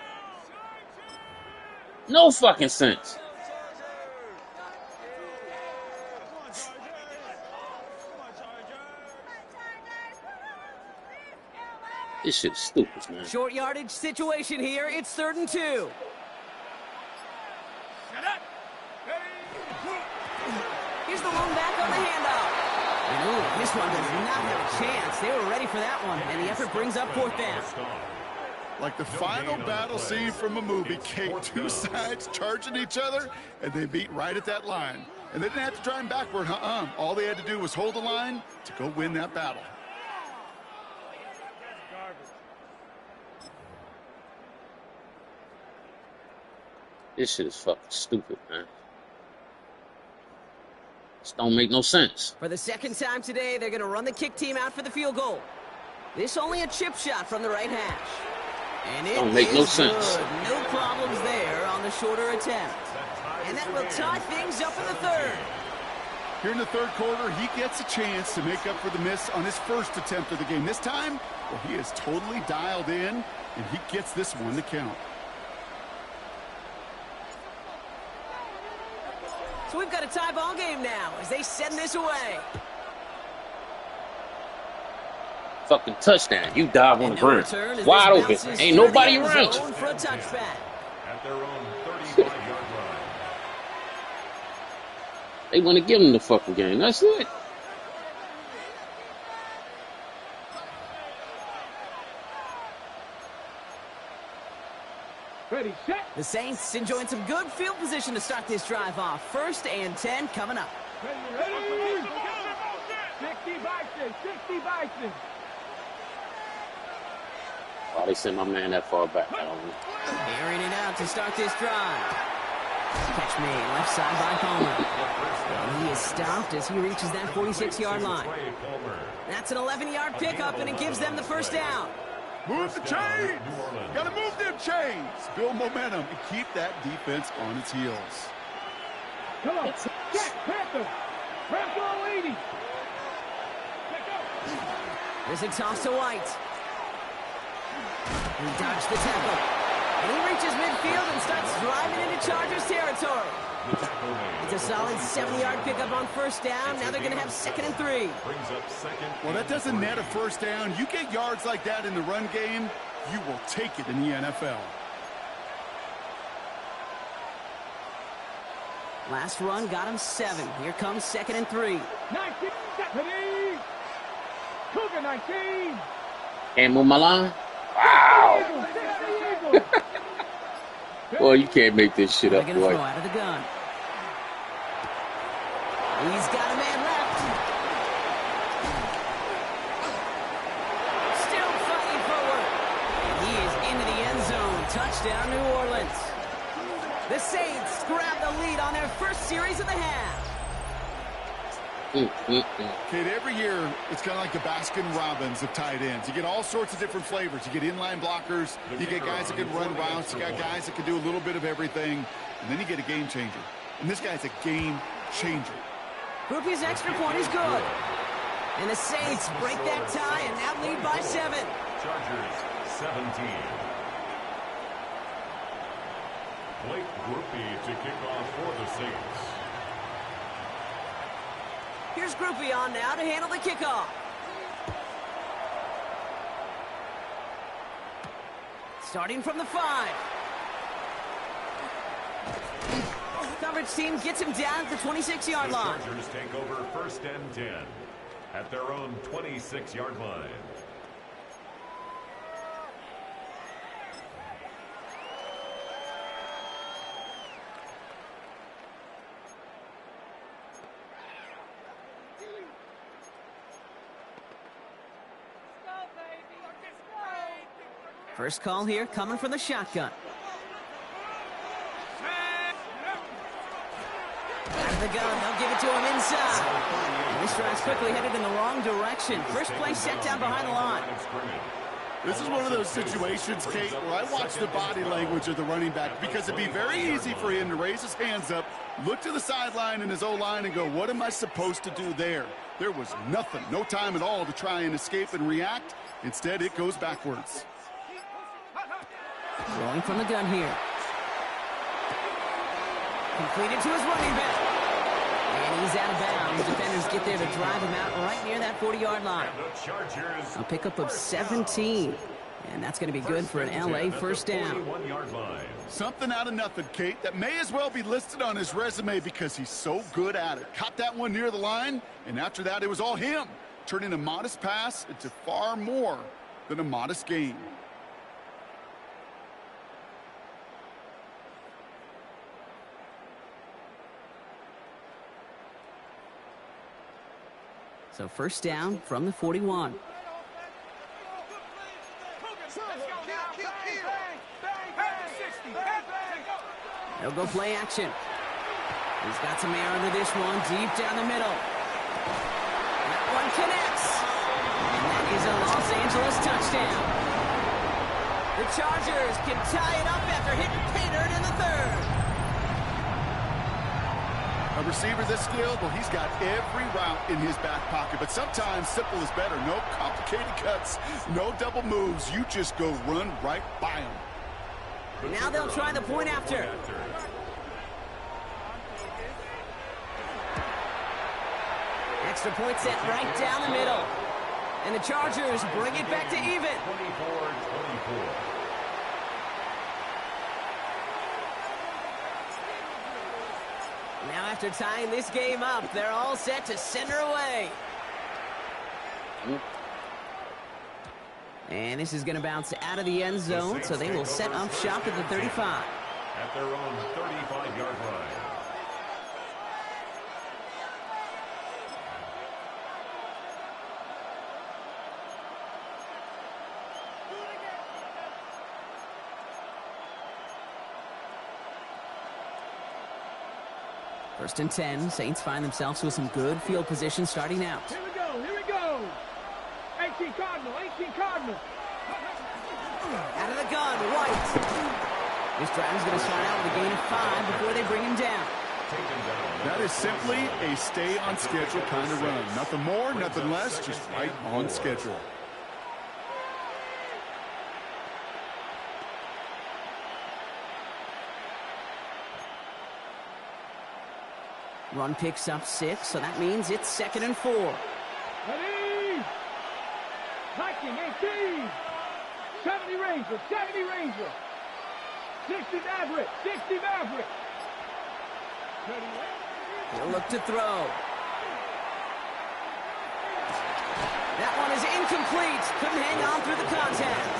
No fucking sense. This shit's stupid, man. Short yardage situation here. It's 3rd and 2. Here's the one back on the handoff. And ooh, this one does not have a chance. They were ready for that one, and the effort brings up 4th down. Like the final battle scene from a movie, Kate, two sides charging each other, and they meet right at that line. And they didn't have to drive him backward, All they had to do was hold the line to go win that battle. This shit is fucking stupid, man. This don't make no sense. For the 2nd time today, they're going to run the kick team out for the field goal. This only a chip shot from the right hash. And it Don't make no is sense. good. No problems there on the shorter attempt. And that will tie things up in the 3rd. Here in the 3rd quarter, he gets a chance to make up for the miss on his first attempt of the game. This time, well, he is totally dialed in, and he gets this one to count. So we've got a tie ball game now as they send this away. Fucking touchdown. You dive on the No ground. return as Wide this open. bounces Ain't through nobody the end around you. zone for a touchback. At their own 35-yard line. They want to give him the fucking game. That's it. Ready, set. The Saints enjoying some good field position to start this drive off. 1st and 10 coming up. Ready. 60 Bison, 60 Bison. Why they sent my man that far back? I don't know. Airing it out to start this drive. Catch made left side by Palmer. And he is stopped as he reaches that 46-yard line. That's an 11-yard pickup, and it gives them the 1st down. Move the chains! Gotta move them chains! Build momentum and keep that defense on its heels. Come on. Jack Panther. Rambo 80. There's a toss to White. He dodged the tackle. And he reaches midfield and starts driving into Chargers territory. It's a solid 70-yard pickup on first down. Now they're going to have 2nd and 3. Well, that doesn't net a first down. You get yards like that in the run game, you will take it in the NFL. Last run got him 7. Here comes 2nd and 3. 19, deputy. Cougar 19. And move my line. Wow. Boy, you can't make this shit up, They're boy. going to throw out of the gun. He's got a man left. Still fighting forward. And he is into the end zone. Touchdown, New Orleans. The Saints grab the lead on their first series of the half. Kate, every year, it's kind of like the Baskin-Robbins of tight ends. You get all sorts of different flavors. You get inline blockers. You get guys that can run routes. You got guys that can do a little bit of everything. And then you get a game changer. And this guy's a game changer. Groupie's extra point is good. And the Saints break that tie and now lead by 7. Chargers 17. Blake Groupie to kick off for the Saints. Here's Groupie on now to handle the kickoff. Starting from the 5. Coverage team gets him down at the 26-yard line. The Chargers take over 1st and 10 at their own 26-yard line. First call here coming from the shotgun. Out of the gun, they'll give it to him inside. And this drive's quickly headed in the wrong direction. First play set down behind the line. This is one of those situations, Kate, where I watch the body language of the running back because it'd be very easy for him to raise his hands up, look to the sideline in his O-line and go, what am I supposed to do there? There was nothing, no time at all to try and escape and react. Instead, it goes backwards. Throwing from the gun here. Completed to his running back. And he's out of bounds. Defenders get there to drive him out right near that 40-yard line. A pickup of 17. And that's going to be good for an LA first down. Something out of nothing, Kate, that may as well be listed on his resume because he's so good at it. Caught that one near the line, and after that, it was all him, turning a modest pass into far more than a modest gain. So first down from the 41. They'll go play action. He's got some air under this one, deep down the middle. That one connects. And that is a Los Angeles touchdown. The Chargers can tie it up after hitting pay dirt in the 3rd. A receiver this skilled, well, he's got every route in his back pocket. But sometimes simple is better. No complicated cuts, no double moves. You just go run right by him. Now they'll try the point after. Extra point set right down the middle. And the Chargers bring it back to even. 24-24. Now after tying this game up, they're all set to send her away. And this is going to bounce out of the end zone, so they will set up shop at the 35. At their own 35-yard line. First and 10, Saints find themselves with some good field position starting out. Here we go, here we go. 18 Cardinal, 18 Cardinal. Out of the gun, White. This drive is going to start out with a gain of 5 before they bring him down. That is simply a stay-on-schedule kind of run. Nothing more, nothing less, just right on schedule. Run picks up 6, so that means it's 2nd and 4. Ready? 19, 18. 70 Ranger, 70 Ranger. 60 Maverick, 60 Maverick. He'll look to throw. That one is incomplete. Couldn't hang on through the contact.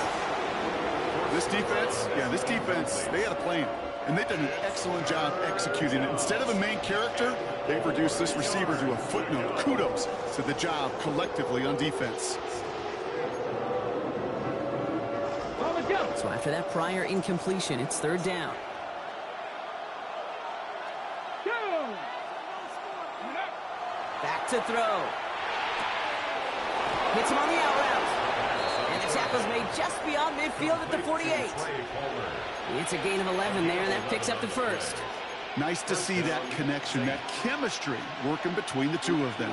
This defense, they had a plan. And they've done an excellent job executing it. Instead of a main character, they've reduced this receiver to a footnote. Kudos to the job collectively on defense. So after that prior incompletion, it's 3rd down. Back to throw. Hits him on the out route. And the tackle's made just beyond midfield at the 48. It's a gain of 11 there, and that picks up the 1st. Nice to see that connection, that chemistry working between the two of them.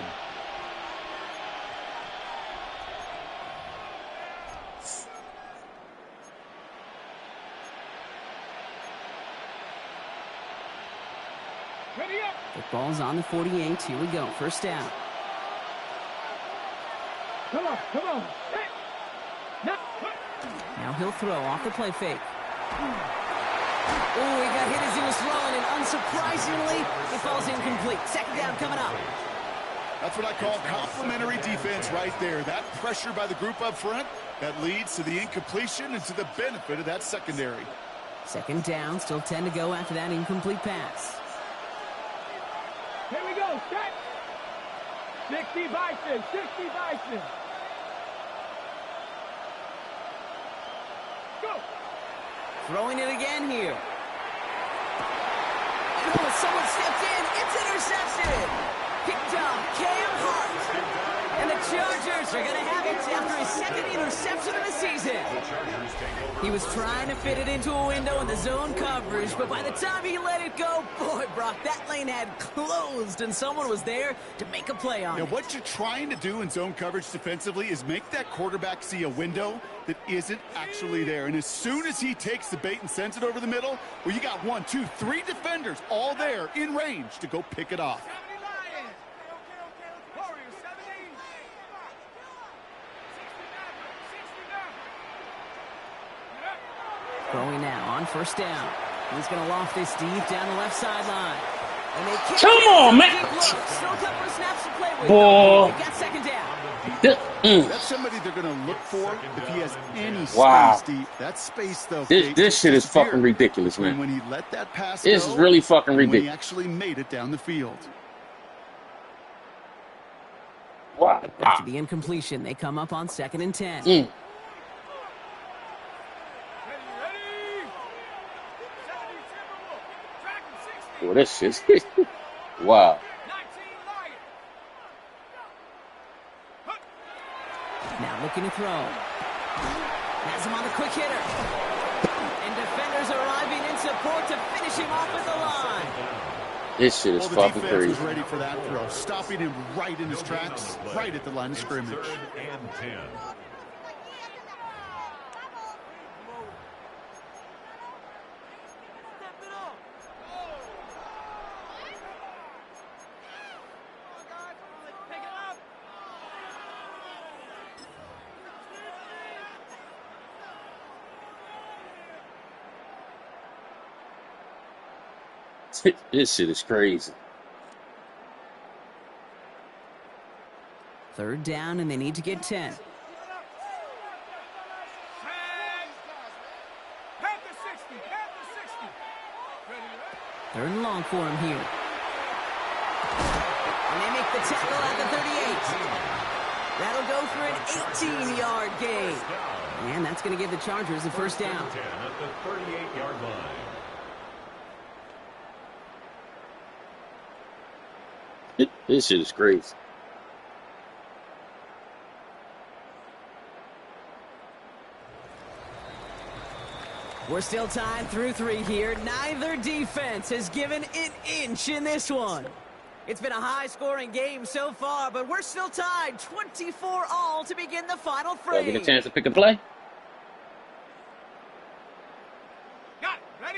The ball's on the 48. Here we go. 1st down. Come on, come on. Hey. Now he'll throw off the play fake. Oh, he got hit as he was throwing, and unsurprisingly, it falls incomplete. 2nd down coming up. That's what I call complimentary defense right there. That pressure by the group up front, that leads to the incompletion and to the benefit of that secondary. 2nd down, still 10 to go after that incomplete pass. Here we go, set. 60 Bison, 60 Bison. Go. Throwing it again here. Oh, someone stepped in. It's intercepted. Picked up Cam Hart. And the Chargers are going to have it after his 2nd interception of the season. He was trying to fit it into a window in the zone coverage, but by the time he let it go, boy, Brock, that lane had closed, and someone was there to make a play on it. What you're trying to do in zone coverage defensively is make that quarterback see a window that isn't actually there. And as soon as he takes the bait and sends it over the middle, well, you got 1, 2, 3 defenders all there in range to go pick it off. Throwing now on 1st down. He's going to loft this deep down the left sideline. And they kick Come on, man. Still a couple of snaps to play with. Boy. They got 2nd down. That's somebody they're going to look for if he has any space deep. That space, though. This shit is fucking ridiculous, man. When he let that pass this is really fucking ridiculous. When he actually made it down the field. Wow. After the incompletion, they come up on 2nd and 10. Well, this shit. Wow. Now looking to throw. Has him on the quick hitter. And defenders arriving in support to finish him off at the line. This shit is fucking crazy. The defense was ready for that throw, stopping him right in his tracks, right at the line of scrimmage. 3rd and 10. This shit is crazy. 3rd down, and they need to get 10. 3rd and long for him here. And they make the tackle at the 38. That'll go for an 18-yard gain. And that's going to give the Chargers a 1st down. At the 38-yard line. This shit is crazy. We're still tied through 3 here. Neither defense has given an inch in this one. It's been a high-scoring game so far, but we're still tied 24-all to begin the final 3. Get a chance to pick a play.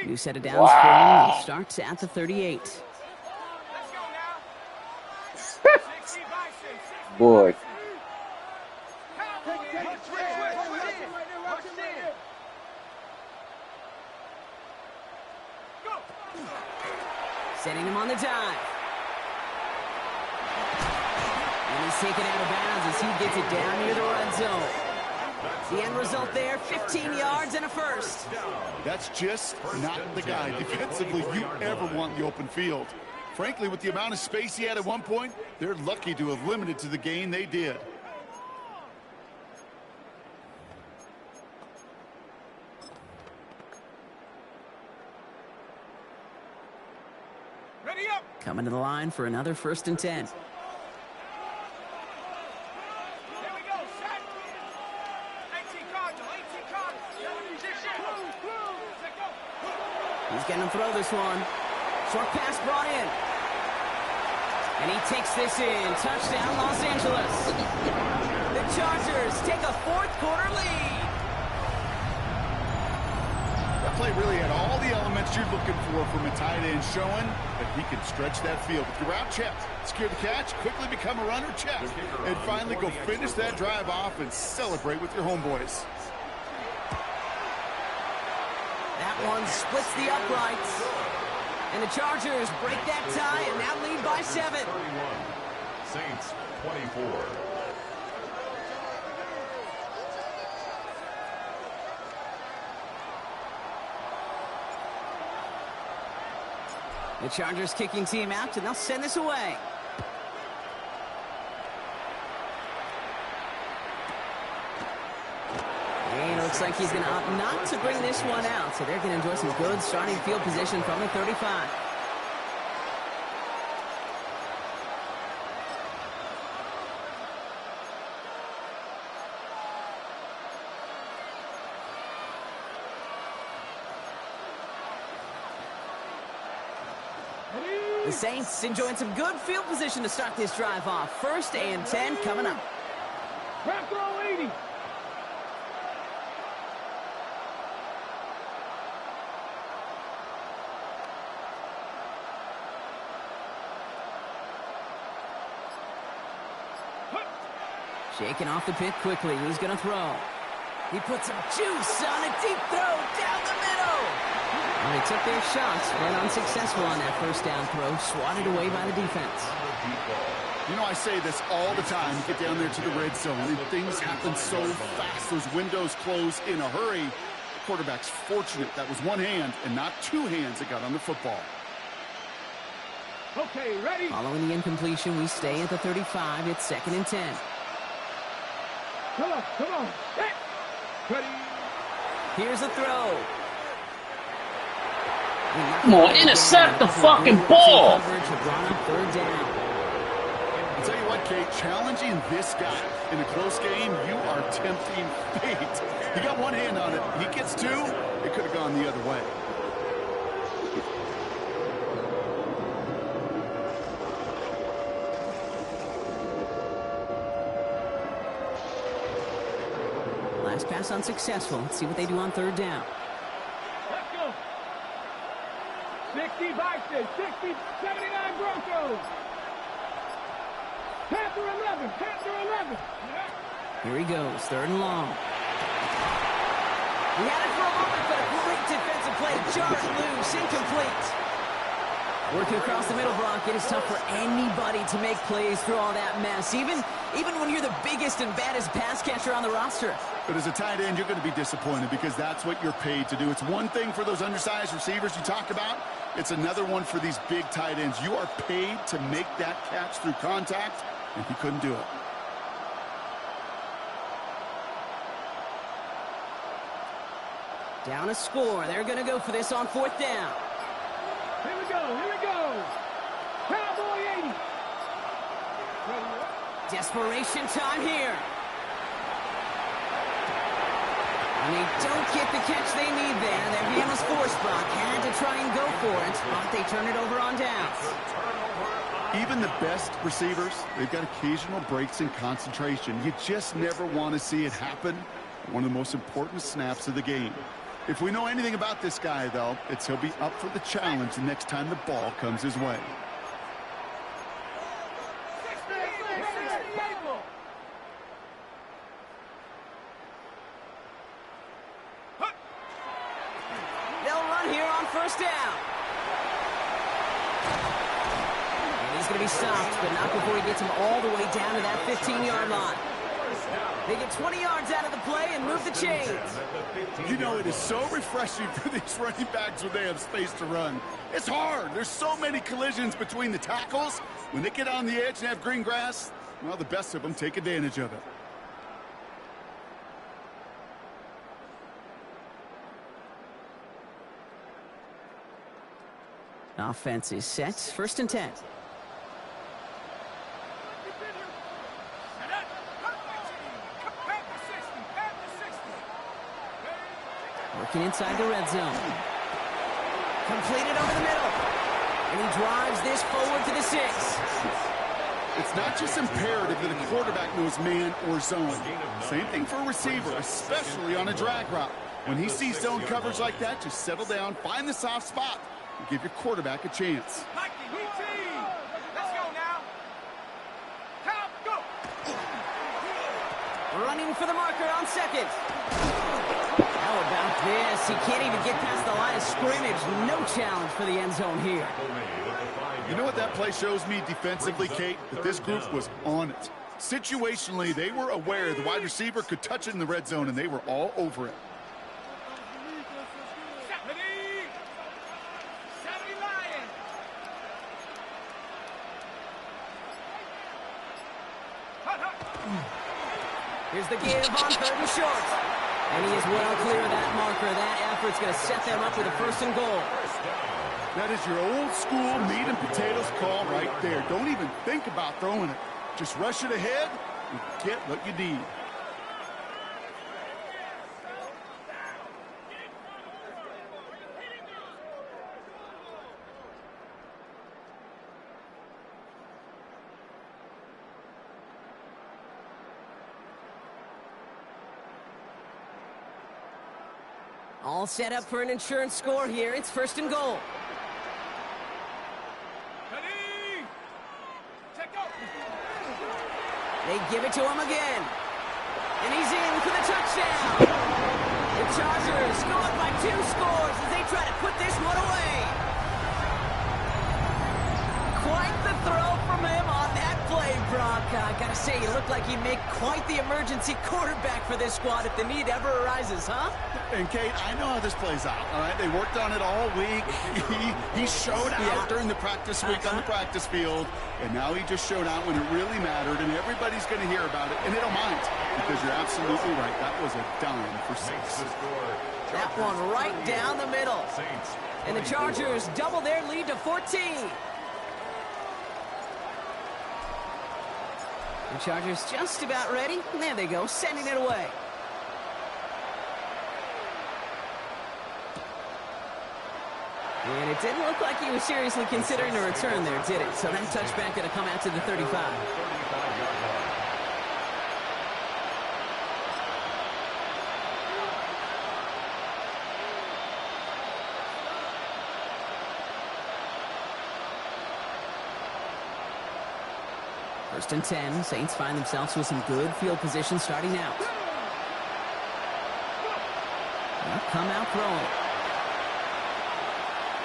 New set of downs for him. He starts at the 38. Let's go now. boy. Setting him on the dive. And he's taken out of bounds as he gets it down near the red zone. The end result there, 15 yards and a first. That's just not the guy defensively you ever want in the open field. Frankly, with the amount of space he had at one point, they're lucky to have limited to the gain they did. Ready up. Coming to the line for another 1st and 10. He's going to throw this one. Short pass brought in. And he takes this in. Touchdown, Los Angeles. The Chargers take a 4th quarter lead. That play really had all the elements you're looking for from a tight end, showing that he can stretch that field. With your route check, secure the catch, quickly become a runner check, and finally go finish that drive off and celebrate with your homeboys. That one splits the uprights. And the Chargers break that tie and now lead by 7. 31. Saints 24. The Chargers kicking team out, and they'll send this away. And it looks like he's going to opt not to bring this one out, so they're going to enjoy some good starting field position from the 35. The Saints enjoying some good field position to start this drive off. 1st and 10 coming up. Back row 80. Shaking off the pit quickly. He's going to throw. He puts some juice on a deep throw down the middle. Well, they took their shots, but unsuccessful on that 1st down throw. Swatted away by the defense. You know, I say this all the time. You get down there to the red zone, and things happen so fast. Those windows close in a hurry. The quarterback's fortunate that was one hand and not 2 hands that got on the football. Okay, ready? Following the incompletion, we stay at the 35. It's 2nd and 10. Come on, come on. Hey. Ready? Here's a throw. Come on, intercept the fucking ball. Coverage have brought up 3rd down. I'll tell you what, Kate, challenging this guy in a close game, you are tempting fate. He got one hand on it. He gets 2. It could have gone the other way. Last pass unsuccessful. Let's see what they do on 3rd down. Let's go. 60 Vikings, 60, 79 Broncos. Panther 11, Panther 11. Here he goes, 3rd and long. He had it for a moment, but a great defensive play. Jarred loose, incomplete. Working across the middle, Brock, it is tough for anybody to make plays through all that mess, even when you're the biggest and baddest pass catcher on the roster. But as a tight end, you're going to be disappointed because that's what you're paid to do. It's one thing for those undersized receivers you talk about. It's another one for these big tight ends. You are paid to make that catch through contact, and he couldn't do it. Down a score. They're going to go for this on 4th down. Here we go, here we go. Cowboy 80. Desperation time here. And they don't get the catch they need there. Their hand was forced, Brock. Had to try and go for it, but they turn it over on downs. Even the best receivers, they've got occasional breaks in concentration. You just never want to see it happen. One of the most important snaps of the game. If we know anything about this guy, though, it's he'll be up for the challenge the next time the ball comes his way. first down. And he's going to be stopped, but not before he gets him all the way down to that 15-yard line. They get 20 yards out of the play and move the chains. You know, it is so refreshing for these running backs when they have space to run. It's hard. There's so many collisions between the tackles. When they get on the edge and have green grass, well, the best of them take advantage of it. Offense is set. First and 10. Working inside the red zone. Completed over the middle. And he drives this forward to the 6. It's not just imperative that a quarterback knows man or zone. Same thing for a receiver, especially on a drag route. When he sees zone coverage like that, just settle down, find the soft spot, and give your quarterback a chance. Let's go now. Time, go. Running for the marker on second. How about this? He can't even get past the line of scrimmage. No challenge for the end zone here. You know what that play shows me defensively, Kate? That this group was on it. Situationally, they were aware the wide receiver could touch it in the red zone, and they were all over it. 70 Lions. Here's the give on third and short. And he is well clear of that marker. That effort's going to set them up with a first and goal. That is your old school meat and potatoes call right there. Don't even think about throwing it. Just rush it ahead and get what you need. All set up for an insurance score here. It's first and goal. They give it to him again. And he's in for the touchdown. The Chargers go up by 2 scores as they try to put this one away. Quite the throw from him on that play, Brock. I gotta say, he looked like he'd make quite the emergency quarterback for this squad if the need ever arises, huh? And Kate, I know how this plays out, all right? They worked on it all week. He showed out during the practice week on the practice field, and now he just showed out when it really mattered, and everybody's going to hear about it, and they don't mind, because you're absolutely right. That was a dime for 6. That one right down the middle. And the Chargers double their lead to 14. The Chargers just about ready. There they go, sending it away. And it didn't look like he was seriously considering a return there, did it? So that touchback going to come out to the 35. First and 10. Saints find themselves with some good field position starting out. They'll come out throwing.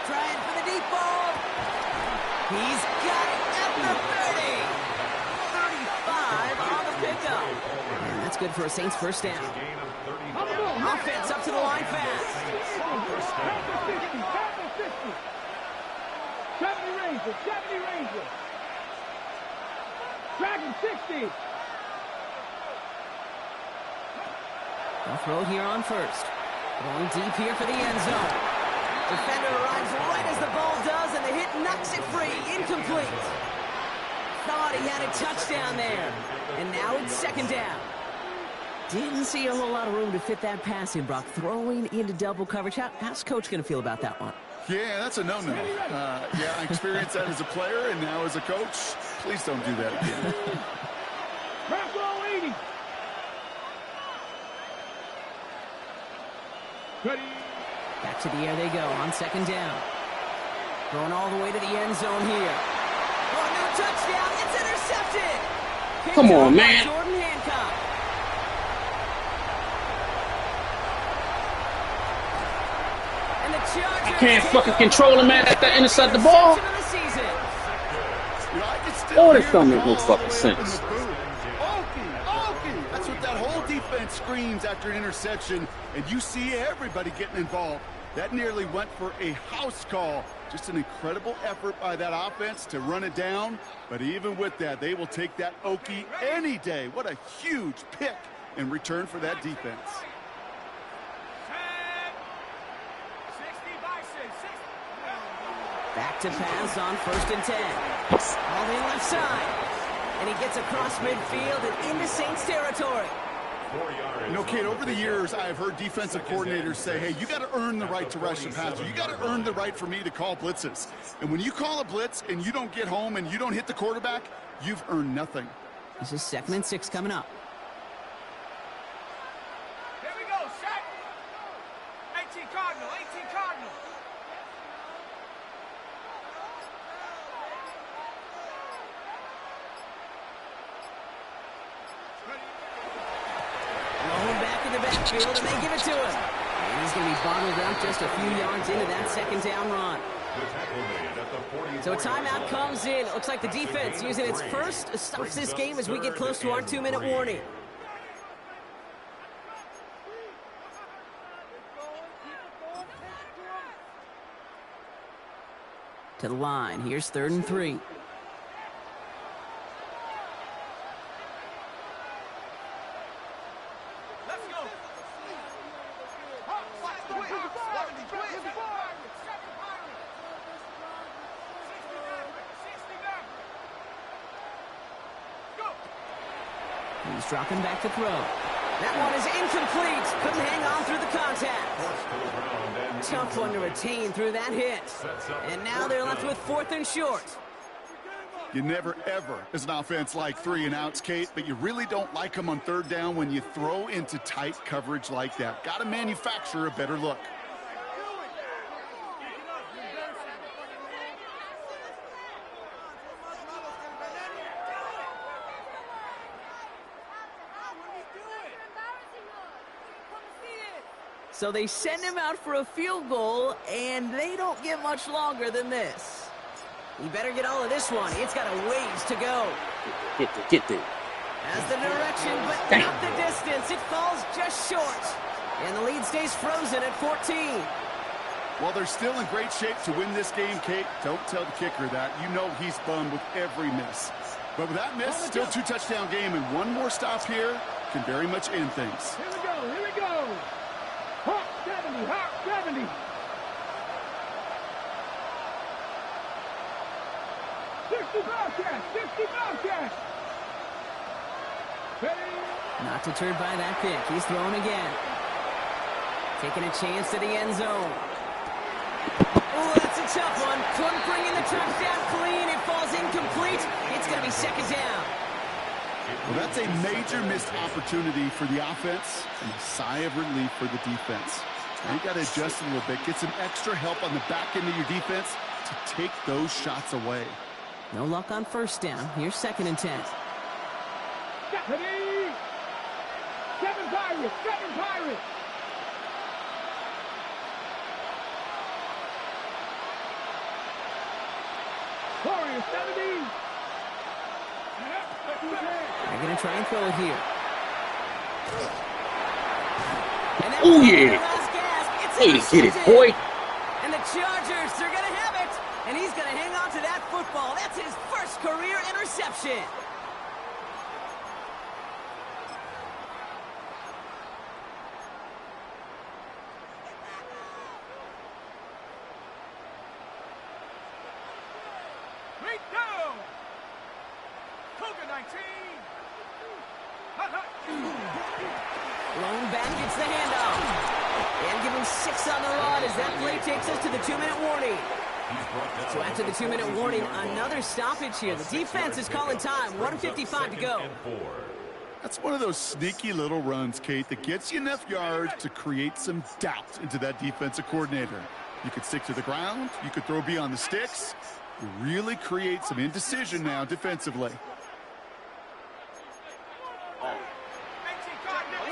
Trying for the deep ball. He's got it at the 30. 35 on the pickup. And that's good for a Saints first down. Offense up to the line fast. 70 Rangers, 70 Rangers. Dragon 60. They'll throw here on first. Going deep here for the end zone. Defender arrives right as the ball does, and the hit knocks it free. Incomplete. Thought he had a touchdown there. And now it's second down. Didn't see a whole lot of room to fit that pass in, Brock. Throwing into double coverage. How's Coach going to feel about that one? Yeah, that's a no-no. Yeah, I experienced that as a player and now as a coach. Please don't do that again. Bronco 80. Ready. Back to the air they go on second down. Going all the way to the end zone here. Oh, no touchdown. It's intercepted. Come on, man. Jordan Hancock. And And the Chargers I can't fucking control him at that intercept the ball. of the season. I can still Oh, hear this don't the make no call all the fucking way up in sense. the booth. Okey. That's what that whole defense screams after an interception, and you see everybody getting involved. That nearly went for a house call. Just an incredible effort by that offense to run it down. But even with that, they will take that Okey any day. What a huge pick in return for that defense. Back to pass on 1st and 10. All the left side. And he gets across midfield and into Saints territory. You know, Kate, over the years, I've heard defensive coordinators say, hey, you got to earn the right to rush the passer. You got to earn the right for me to call blitzes. And when you call a blitz and you don't get home and you don't hit the quarterback, you've earned nothing. This is 2nd and 6 coming up. Here we go, set. 18 Cardinal, 18 Cardinal. Rolling back in the backfield, and they give it to him. And he's going to be bottled up just a few yards into that 2nd down run. So a timeout comes in. It looks like the defense using its first stops this game as we get close to our 2-minute warning. To the line. Here's 3rd and 3. He's dropping back to throw. That one is incomplete. Couldn't hang on through the contact. Tough one to retain through that hit. And now they're left with 4th and short. You never, ever, as an offense, like 3 and outs, Kate, but you really don't like them on 3rd down when you throw into tight coverage like that. Got to manufacture a better look. So they send him out for a field goal, and they don't get much longer than this. You better get all of this one. It's got a ways to go. Get there. Has the direction, but not the distance. It falls just short. And the lead stays frozen at 14. Well, they're still in great shape to win this game, Kate. Don't tell the kicker that. You know he's bummed with every miss. But with that miss, still 2-touchdown game, and one more stop here can very much end things. Here we go, here we go. Hawk 70, Hawk 70. Bobcat. Not deterred by that pick. He's throwing again. Taking a chance at the end zone. Oh, that's a tough one. Couldn't bring in the touchdown clean. It falls incomplete. It's going to be 2nd down. Well, that's a major missed opportunity for the offense and a sigh of relief for the defense. Now you got to adjust a little bit. Get some extra help on the back end of your defense to take those shots away. No luck on 1st down. Here's 2nd and 10. Seven Pirates. Warriors 70. They're going to try and throw it here. Oh, yeah. Hey, get it, boy. And the Chargers, they're going to have it. And he's going to hang on to that football. That's his first career interception. Right down. Cougar 19. Lone back gets the handoff. And give him 6 on the run as that play takes us to the 2-minute warning. So after the 2-minute warning, another stoppage here. The defense is calling time. 1:55 to go. That's one of those sneaky little runs, Kate, that gets you enough yards to create some doubt into that defensive coordinator. You could stick to the ground. You could throw beyond the sticks. You really create some indecision now defensively.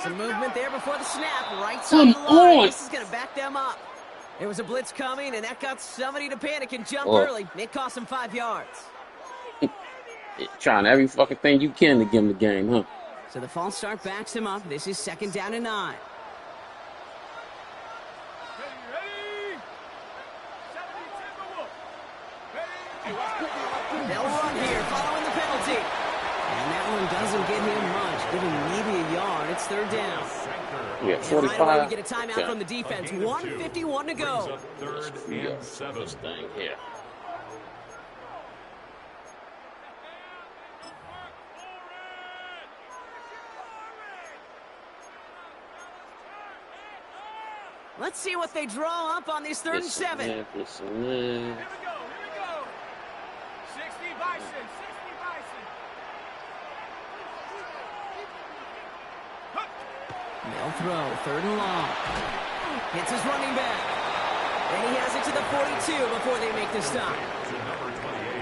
Some movement there before the snap. Right side of the line. This is going to back them up. There was a blitz coming, and that got somebody to panic and jump early. It cost him 5 yards. Trying every fucking thing you can to give him the game, huh? So the false start backs him up. This is 2nd down and 9. They'll run here following the penalty. And that one doesn't get him much, giving maybe a yard. It's 3rd down. Yeah, 45. Right away, we get a timeout from the defense. 1:51 to go. 3rd and 7. This thing here. Let's see what they draw up on this 3rd and 7. Here we go. 60 Bison. 60 Bison. They'll throw. 3rd and long. Hits his running back. And he has it to the 42 before they make the stop.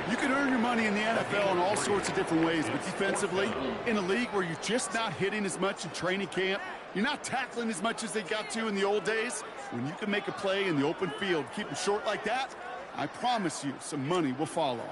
You can earn your money in the NFL in all sorts of different ways, but defensively, in a league where you're just not hitting as much in training camp, you're not tackling as much as they got to in the old days, when you can make a play in the open field, keep them short like that, I promise you some money will follow.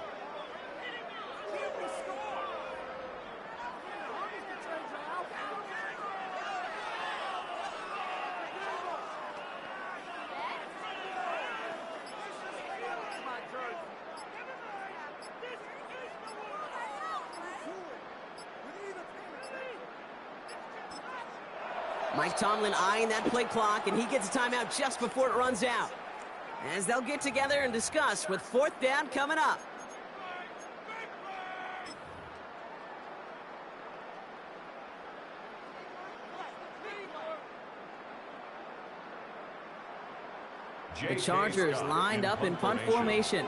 Mike Tomlin eyeing that play clock, and he gets a timeout just before it runs out. As they'll get together and discuss with 4th down coming up. The Chargers lined up in punt formation.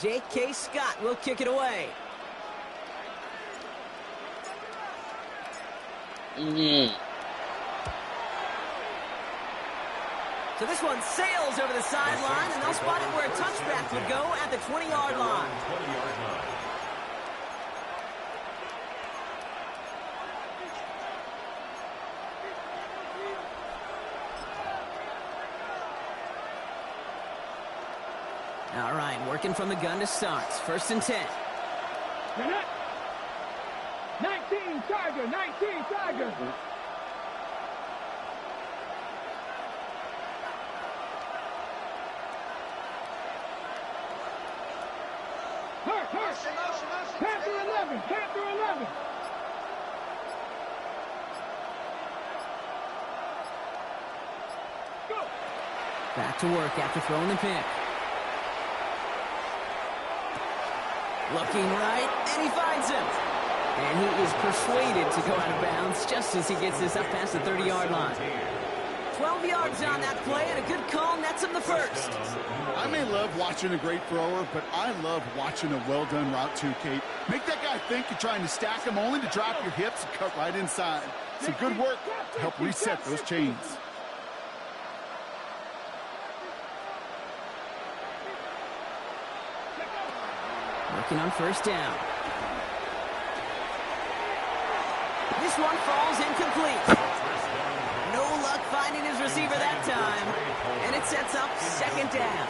J.K. Scott will kick it away. So this one sails over the sideline, and they'll spot it where a touchback would go at the 20-yard line. All right, working from the gun to start. 1st and 10. 19 Tiger. 19 Tiger. Panther 11. Panther 11. Go. Back to work after throwing the pick. Looking right, and he finds him. And he is persuaded to go out of bounds just as he gets this up past the 30-yard line. 12 yards on that play, and a good call nets him the first. I may love watching a great thrower, but I love watching a well-done route too, Kate. Make that guy think you're trying to stack him only to drop your hips and cut right inside. Some good work to help reset those chains. Working on 1st down. This one falls incomplete. No luck finding his receiver that time. And it sets up 2nd down.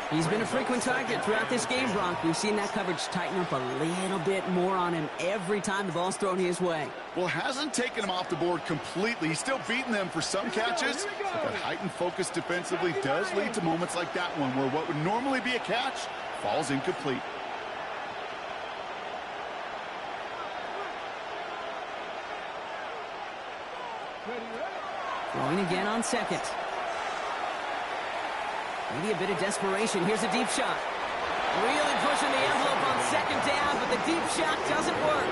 He's been a frequent target throughout this game, Bronk. We've seen that coverage tighten up a little bit more on him every time the ball's thrown his way. Well, hasn't taken him off the board completely. He's still beating them for some catches, but that heightened focus defensively does lead to moments like that one where what would normally be a catch falls incomplete. Throwing again on 2nd. Maybe a bit of desperation. Here's a deep shot. Really pushing the envelope on 2nd down, but the deep shot doesn't work.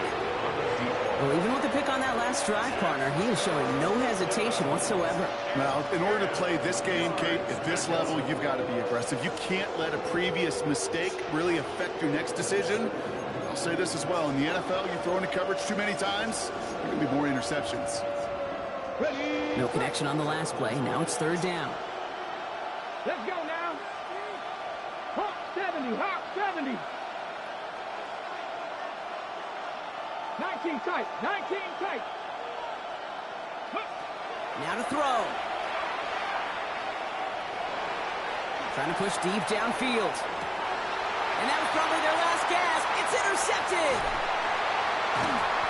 Well, even with the pick on that last drive, partner, he is showing no hesitation whatsoever. Now, in order to play this game, Kate, at this level, you've got to be aggressive. You can't let a previous mistake really affect your next decision. I'll say this as well. In the NFL, you throw into coverage too many times, there can be more interceptions. No connection on the last play. Now it's 3rd down. Let's go now. Hawk 70. Hawk 70. 19 tight. 19 tight. Now to throw. Trying to push deep downfield. And that was probably their last gasp. It's intercepted.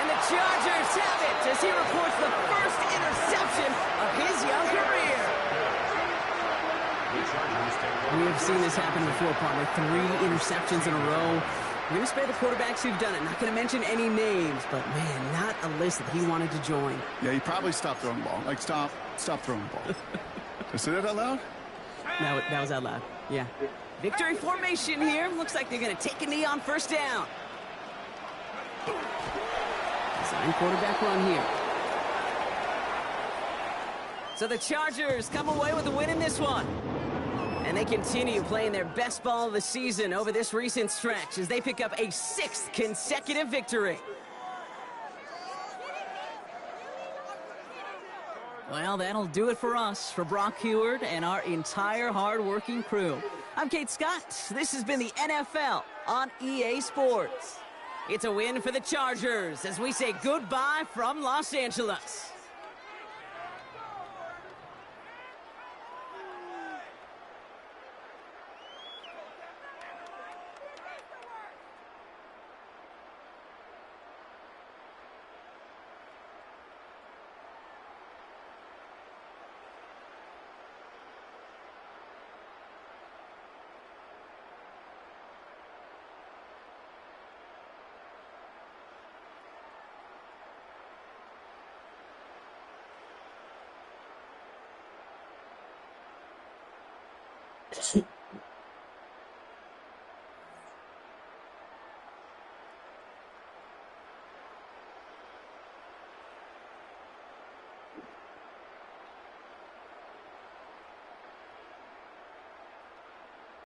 And the Chargers have it as he reports the first interception of his young career. We have seen this happen before, partner. 3 interceptions in a row. We're going to spare the quarterbacks who've done it. Not going to mention any names, but, man, not a list that he wanted to join. Yeah, he probably stopped throwing the ball. Like, stop throwing the ball. Did I say that out loud? That was out loud, yeah. Victory formation here. Looks like they're going to take a knee on first down. Design quarterback run here. So the Chargers come away with a win in this one. And they continue playing their best ball of the season over this recent stretch as they pick up a 6th consecutive victory. Well, that'll do it for us, for Brock Heward and our entire hard-working crew. I'm Kate Scott. This has been the NFL on EA Sports. It's a win for the Chargers as we say goodbye from Los Angeles.